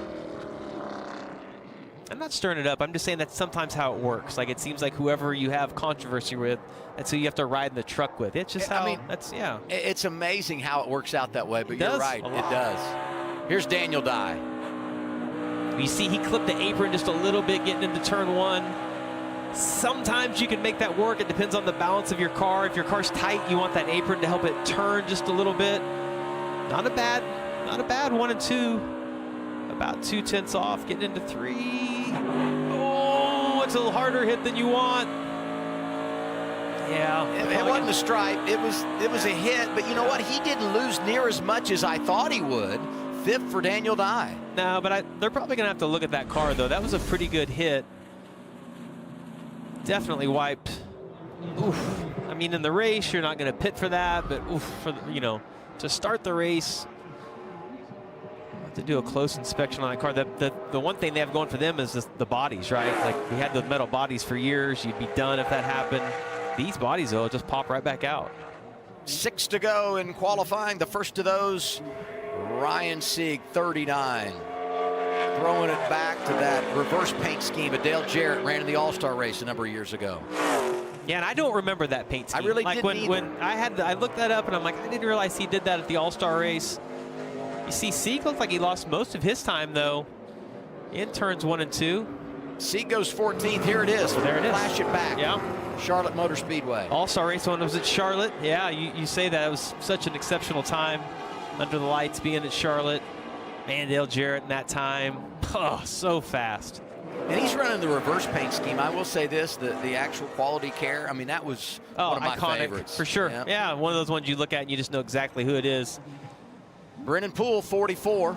S2: I'm not stirring it up. I'm just saying that's sometimes how it works. Like, it seems like whoever you have controversy with, that's who you have to ride in the truck with. It's just how,
S1: I mean,
S2: that's, yeah.
S1: It's amazing how it works out that way, but you're right, it
S2: does.
S1: does. Here's Daniel Dye.
S2: You see he clipped the apron just a little bit getting into turn 1. Sometimes you can make that work. It depends on the balance of your car. If your car's tight, you want that apron to help it turn just a little bit. Not a bad 1 and 2. About 2/10 off, getting into 3. Oh, it's a little harder hit than you want. Yeah.
S1: It wasn't a stripe. It was a hit, but you know what? He didn't lose near as much as I thought he would. 5th for Daniel Dye.
S2: No, but they're probably going to have to look at that car, though. That was a pretty good hit. Definitely wiped. Oof. I mean, in the race, you're not going to pit for that, but oof, for to start the race, to do a close inspection on that car. The one thing they have going for them is just the bodies, right? Like, we had the metal bodies for years. You'd be done if that happened. These bodies, though, just pop right back out.
S1: 6 to go in qualifying. The first of those, Ryan Sieg, 39. Throwing it back to that reverse paint scheme. But Dale Jarrett ran in the All-Star race a number of years ago.
S2: Yeah, and I don't remember that paint scheme.
S1: I really
S2: like
S1: didn't
S2: when I looked that up, and I'm like, I didn't realize he did that at the All-Star race. You see, Sieg looked like he lost most of his time, though, in turns 1 and 2.
S1: Sieg goes 14th. Here it is.
S2: There it is.
S1: Flash it back.
S2: Yeah.
S1: Charlotte Motor Speedway.
S2: All-Star race one was at Charlotte. Yeah, you say that. It was such an exceptional time under the lights being at Charlotte. Man, Dale Jarrett in that time. Oh, so fast.
S1: And he's running the reverse paint scheme. I will say this, the actual quality care, I mean, that was one of my
S2: iconic,
S1: favorites.
S2: For sure.
S1: Yep.
S2: Yeah, one of those ones you look at and you just know exactly who it is.
S1: Brennan Poole, 44.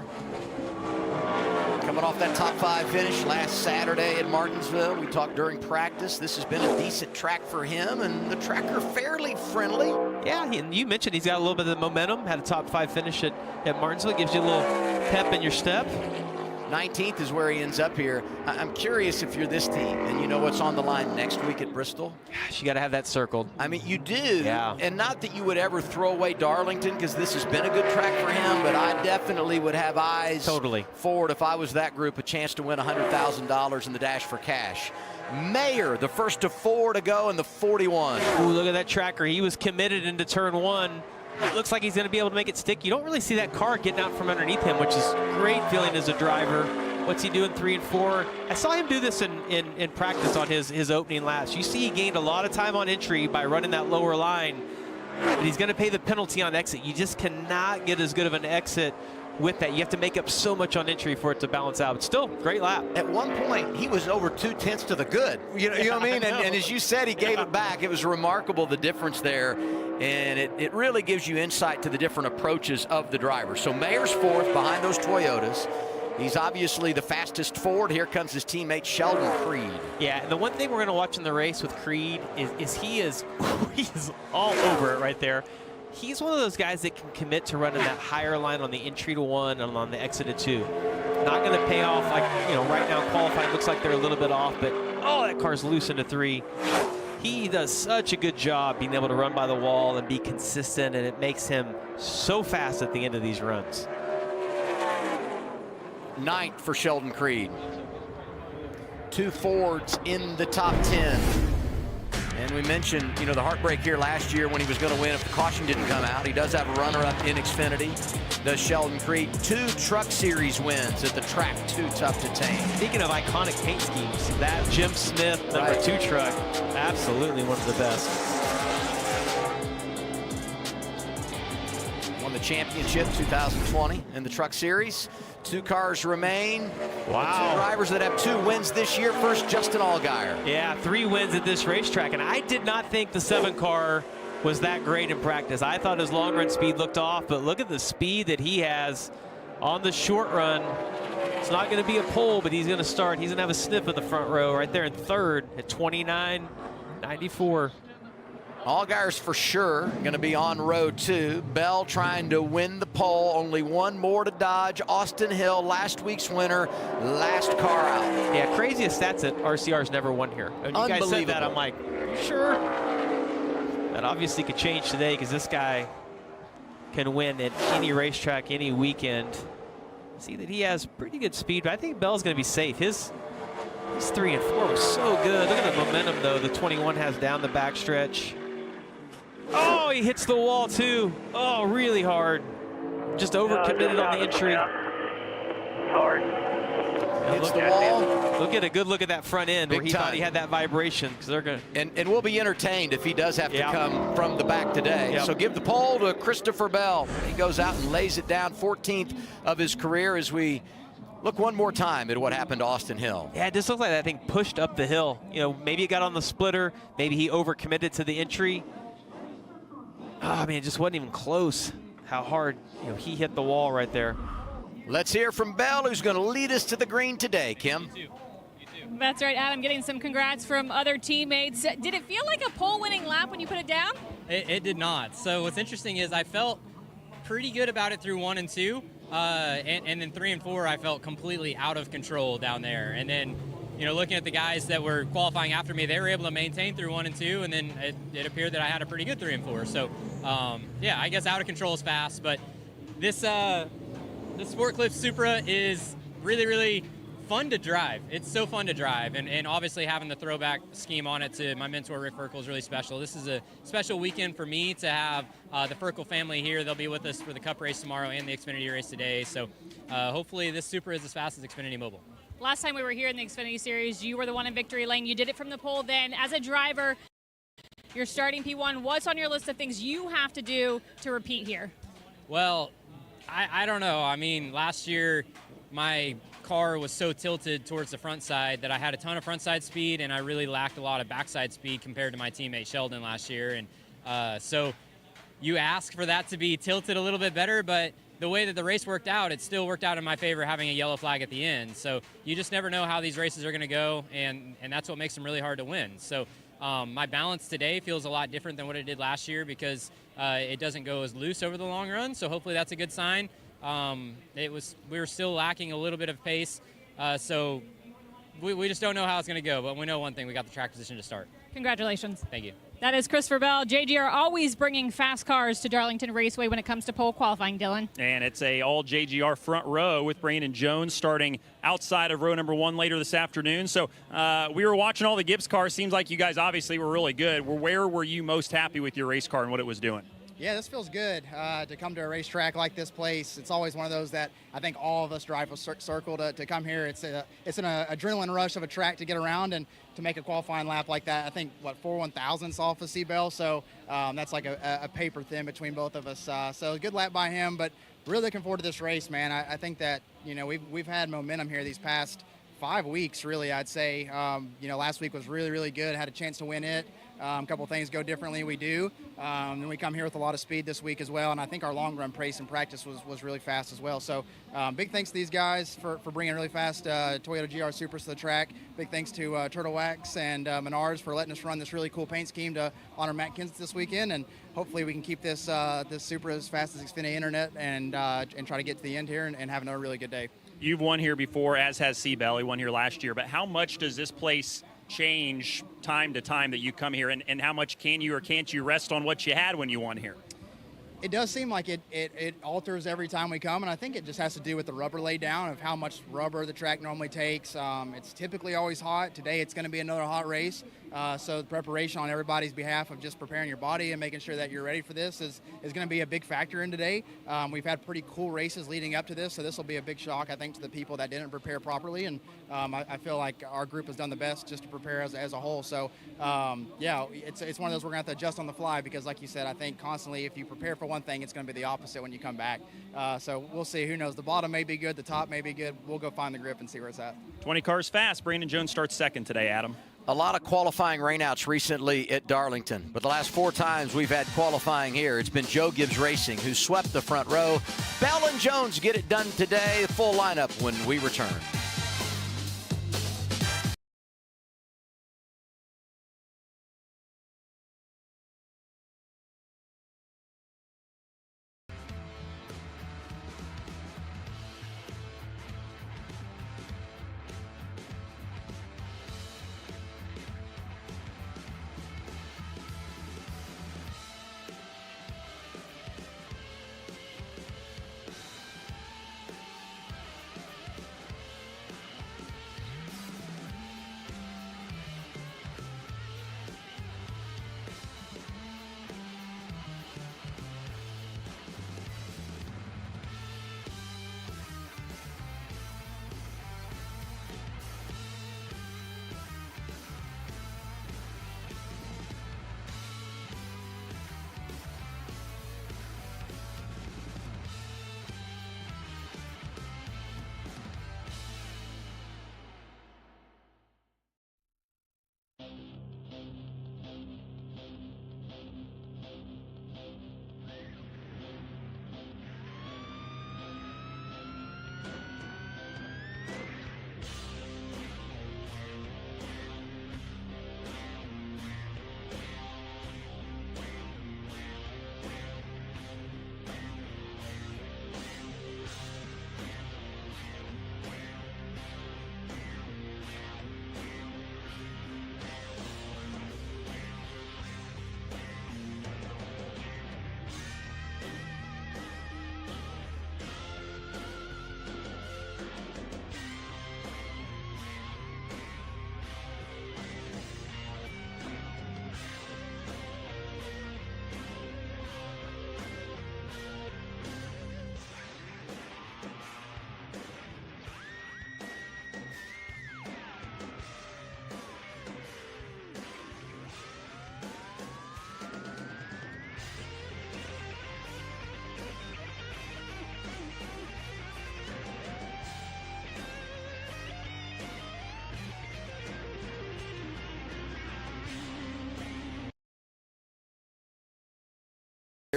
S1: Coming off that top 5 finish last Saturday at Martinsville. We talked during practice. This has been a decent track for him, and the tracker fairly friendly.
S2: Yeah, you mentioned he's got a little bit of the momentum. Had a top 5 finish at Martinsville. Gives you a little pep in your step.
S1: 19th is where he ends up here. I'm curious if you're this team and you know what's on the line next week at Bristol.
S2: Gosh, you got to have that circled.
S1: I mean, you do.
S2: Yeah.
S1: And not that you would ever throw away Darlington, because this has been a good track for him, but I definitely would have eyes forward if I was that group, a chance to win $100,000 in the Dash for Cash. Mayer, the first of 4 to go in the 41.
S2: Ooh, look at that tracker. He was committed into turn 1. It looks like he's going to be able to make it stick. You don't really see that car getting out from underneath him, which is great feeling as a driver. What's he doing 3 and 4? I saw him do this in practice on his opening laps. You see he gained a lot of time on entry by running that lower line, but he's going to pay the penalty on exit. You just cannot get as good of an exit with that. You have to make up so much on entry for it to balance out. But still, great lap.
S1: At one point, he was over 2/10 to the good. You know what I mean? And as you said, he gave it back. It was remarkable, the difference there. And it really gives you insight to the different approaches of the driver. So Mayer's 4th behind those Toyotas. He's obviously the fastest forward. Here comes his teammate Sheldon Creed.
S2: Yeah, and the one thing we're going to watch in the race with Creed is he is all over it right there. He's one of those guys that can commit to running that higher line on the entry to 1 and on the exit to 2. Not going to pay off, like, right now qualifying looks like they're a little bit off, but oh, that car's loose into 3. He does such a good job being able to run by the wall and be consistent, and it makes him so fast at the end of these runs.
S1: 9th for Sheldon Creed. 2 Fords in the top 10. And we mentioned, the heartbreak here last year when he was going to win if the caution didn't come out. He does have a runner-up in Xfinity. Does Sheldon Creed. 2 Truck Series wins at the track. Too tough to tame.
S2: Speaking of iconic paint schemes, that Jim Smith number 2 truck, absolutely one of the best.
S1: Won the championship 2020 in the Truck Series. 2 cars remain.
S2: Wow.
S1: 2 drivers that have 2 wins this year. First, Justin Allgaier.
S2: Yeah, 3 wins at this racetrack, and I did not think the 7 car was that great in practice. I thought his long run speed looked off, but look at the speed that he has on the short run. It's not going to be a pole, but he's going to start. He's going to have a sniff of the front row right there in 3rd at 29.94.
S1: Allgaier's for sure going to be on row 2. Bell trying to win the pole. Only one more to dodge. Austin Hill, last week's winner, last car out.
S2: Yeah, craziest stats that RCR's never won here. When you guys said that, I'm like, are you sure? That obviously could change today because this guy can win at any racetrack, any weekend. See that he has pretty good speed, but I think Bell's going to be safe. His 3 and 4 was so good. Look at the momentum, though, the 21 has down the backstretch. Oh, he hits the wall, too. Oh, really hard. Just overcommitted on the entry.
S3: Hard.
S1: Hits the wall.
S2: Look at a good look at that front end where he thought he had that vibration. Because they're going
S1: and we'll be entertained if he does have to come from the back today. So give the pole to Christopher Bell. He goes out and lays it down, 14th of his career as we look one more time at what happened to Austin Hill.
S2: Yeah, it just looks like that thing pushed up the hill. You know, maybe it got on the splitter. Maybe he overcommitted to the entry. Oh, man, it just wasn't even close how hard he hit the wall right there.
S1: Let's hear from Bell, who's going to lead us to the green today, Kim.
S6: That's right, Adam, getting some congrats from other teammates. Did it feel like a pole-winning lap when you put it down?
S10: It did not. So what's interesting is I felt pretty good about it through 1 and 2. And then 3 and 4, I felt completely out of control down there. And then, looking at the guys that were qualifying after me, they were able to maintain through 1 and 2, and then it appeared that I had a pretty good 3 and 4. So, yeah, I guess out of control is fast, but this Sport Clips Supra is really, really fun to drive. It's so fun to drive, and obviously having the throwback scheme on it to my mentor Rick Ferkel is really special. This is a special weekend for me to have the Ferkel family here. They'll be with us for the Cup race tomorrow and the Xfinity race today. So hopefully this Supra is as fast as Xfinity Mobile.
S6: Last time we were here in the Xfinity Series, you were the one in victory lane. You did it from the pole then. As a driver, you're starting P1. What's on your list of things you have to do to repeat here?
S10: Well, I don't know. I mean, last year my car was so tilted towards the front side that I had a ton of front side speed, and I really lacked a lot of backside speed compared to my teammate Sheldon last year. And so you ask for that to be tilted a little bit better, but the way that the race worked out, it still worked out in my favor having a yellow flag at the end. So you just never know how these races are going to go, and that's what makes them really hard to win. So my balance today feels a lot different than what it did last year because it doesn't go as loose over the long run. So hopefully that's a good sign. We were still lacking a little bit of pace, so we just don't know how it's going to go. But we know one thing: we got the track position to start.
S6: Congratulations.
S10: Thank you.
S6: That is Christopher Bell. JGR always bringing fast cars to Darlington Raceway when it comes to pole qualifying, Dylan.
S4: And it's a all JGR front row with Brandon Jones starting outside of row number 1 later this afternoon. So we were watching all the Gibbs cars. Seems like you guys obviously were really good. Where were you most happy with your race car and what it was doing?
S7: Yeah, this feels good to come to a racetrack like this place. It's always one of those that I think all of us drive a circle to come here. It's an adrenaline rush of a track to get around and to make a qualifying lap like that. I think, 4/1000ths off of C-Bell, so that's like a paper thin between both of us. So a good lap by him, but really looking forward to this race, man. I think that, we've had momentum here these past 5 weeks, really, I'd say. Last week was really, really good. Had a chance to win it. A couple things go differently, we do. And we come here with a lot of speed this week as well, and I think our long run pace in practice was really fast as well. So big thanks to these guys for bringing really fast Toyota GR Supras to the track. Big thanks to Turtle Wax and Menards for letting us run this really cool paint scheme to honor Matt Kenseth this weekend, and hopefully we can keep this Supra as fast as Xfinity Internet and try to get to the end here and have another really good day.
S4: You've won here before, as has C-Bell. He won here last year, but how much does this place change time to time that you come here, and how much can you or can't you rest on what you had when you won here?
S7: It does seem like it alters every time we come, and I think it just has to do with the rubber lay down of how much rubber the track normally takes. It's typically always hot. Today it's going to be another hot race, so the preparation on everybody's behalf of just preparing your body and making sure that you're ready for this is going to be a big factor in today. We've had pretty cool races leading up to this, so this will be a big shock, I think, to the people that didn't prepare properly, and I feel like our group has done the best just to prepare as a whole. So yeah, it's one of those we're going to have to adjust on the fly because, like you said, I think constantly if you prepare for one thing, it's going to be the opposite when you come back. So we'll see. Who knows? The bottom may be good. The top may be good. We'll go find the grip and see where it's at.
S4: 20 cars fast. Brandon Jones starts second today, Adam.
S1: A lot of qualifying rainouts recently at Darlington, but the last 4 times we've had qualifying here, it's been Joe Gibbs Racing who swept the front row. Bell and Jones get it done today. Full lineup when we return.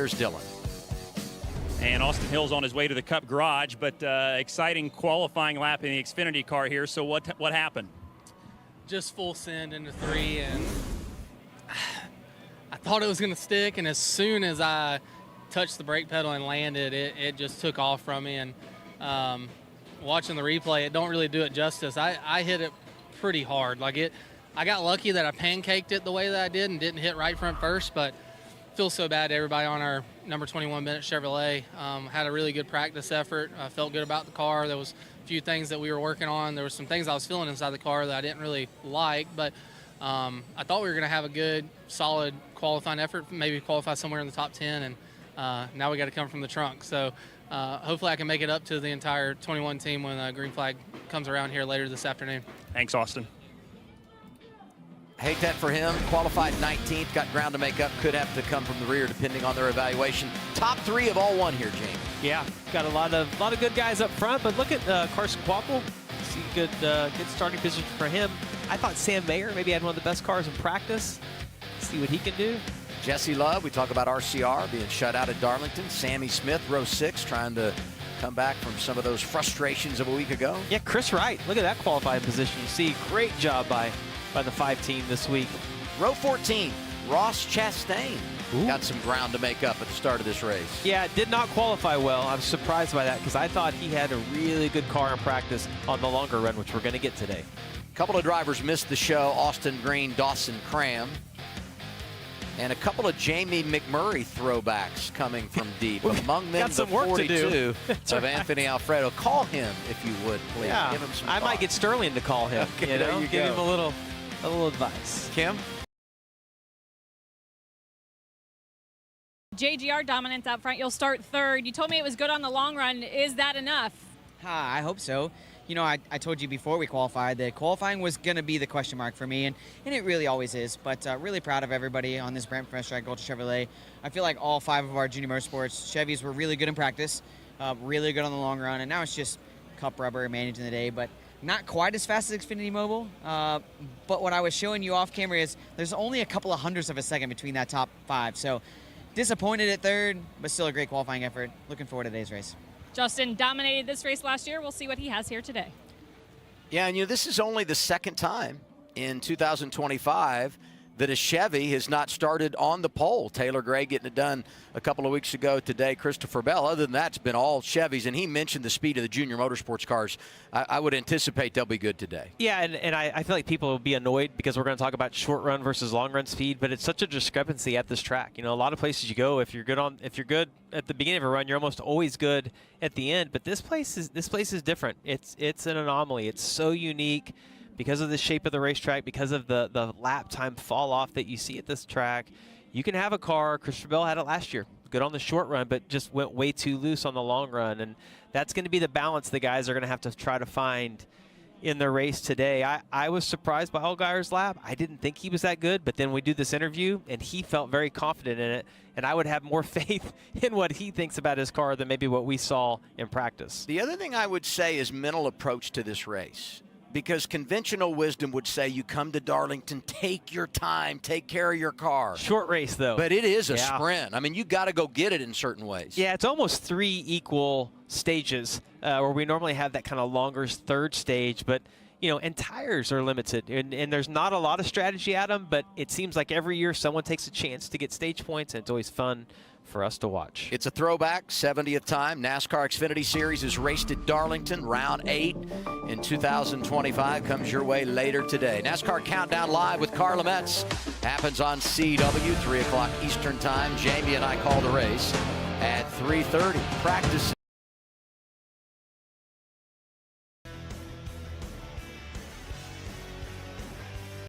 S1: Here's Dylan.
S4: And Austin Hill's on his way to the Cup garage, but exciting qualifying lap in the Xfinity car here. So what happened?
S17: Just full send into 3, and I thought it was going to stick, and as soon as I touched the brake pedal and landed, it just took off from me. And watching the replay, it don't really do it justice. I hit it pretty hard. I got lucky that I pancaked it the way that I did and didn't hit right front first, but feel so bad to everybody on our number 21 Bennett Chevrolet. Had a really good practice effort. I felt good about the car. There was a few things that we were working on. There were some things I was feeling inside the car that I didn't really like, but I thought we were going to have a good, solid qualifying effort, maybe qualify somewhere in the top 10, and now we got to come from the trunk. So hopefully I can make it up to the entire 21 team when green flag comes around here later this afternoon.
S4: Thanks, Austin.
S1: Hate that for him. Qualified 19th, got ground to make up. Could have to come from the rear depending on their evaluation. Top 3 have all won here, Jamie.
S2: Yeah, got a lot of good guys up front, but look at Carson Quapple. See good starting position for him. I thought Sam Mayer maybe had one of the best cars in practice. See what he can do.
S1: Jesse Love, we talk about RCR being shut out at Darlington. Sammy Smith, row 6, trying to come back from some of those frustrations of a week ago.
S2: Yeah, Chris Wright, look at that qualifying position. You see, great job by the 5 team this week.
S1: Row 14, Ross Chastain. Ooh. Got some ground to make up at the start of this race.
S2: Yeah, did not qualify well. I was surprised by that because I thought he had a really good car in practice on the longer run, which we're going to get today.
S1: A couple of drivers missed the show. Austin Green, Dawson Cram. And a couple of Jamie McMurray throwbacks coming from deep. Among them, the 42 of Anthony Alfredo. Call him if you would, please.
S2: Yeah,
S1: give him some
S2: I
S1: thought.
S2: might get Sterling to call him.
S1: Okay,
S2: you know,
S1: you
S2: give
S1: go.
S2: him a little advice.
S1: Kim?
S6: JGR dominance out front. You'll start 3rd. You told me it was good on the long run. Is that enough?
S16: I hope so. You know, I told you before we qualified that qualifying was going to be the question mark for me, and it really always is. But really proud of everybody on this Brent Fresh Strike Ultra Chevrolet. I feel like all 5 of our junior motorsports Chevys were really good in practice, really good on the long run, and now it's just cup rubber managing the day. But not quite as fast as Xfinity Mobile. But what I was showing you off camera is there's only a couple of hundredths of a second between that top 5. So disappointed at 3rd, but still a great qualifying effort. Looking forward to today's race.
S6: Justin dominated this race last year. We'll see what he has here today.
S1: Yeah, and this is only the 2nd time in 2025 that a Chevy has not started on the pole. Taylor Gray getting it done a couple of weeks ago today. Christopher Bell. Other than that, it's been all Chevys. And he mentioned the speed of the junior motorsports cars. I would anticipate they'll be good today.
S2: Yeah, and I feel like people will be annoyed because we're going to talk about short run versus long run speed, but it's such a discrepancy at this track. You know, a lot of places you go, if you're good at the beginning of a run, you're almost always good at the end. But this place is different. It's an anomaly. It's so unique. Because of the shape of the racetrack, because of the lap time fall off that you see at this track, you can have a car. Christopher Bell had it last year. Good on the short run, but just went way too loose on the long run. And that's going to be the balance the guys are going to have to try to find in the race today. I was surprised by Allgaier's lap. I didn't think he was that good, but then we do this interview, and he felt very confident in it. And I would have more faith in what he thinks about his car than maybe what we saw in practice.
S1: The other thing I would say is mental approach to this race. Because conventional wisdom would say you come to Darlington, take your time, take care of your car.
S2: Short race, though.
S1: But it is a sprint. I mean, you got to go get it in certain ways.
S2: Yeah, it's almost 3 equal stages where we normally have that kind of longer 3rd stage. But, you know, and tires are limited. And there's not a lot of strategy at them, but it seems like every year someone takes a chance to get stage points, and it's always fun for us to watch.
S1: It's a throwback, 70th time. NASCAR Xfinity Series is raced at Darlington. Round 8 in 2025 comes your way later today. NASCAR Countdown Live with Carla Metz happens on CW, 3 o'clock Eastern Time. Jamie and I call the race at 3:30. Practice.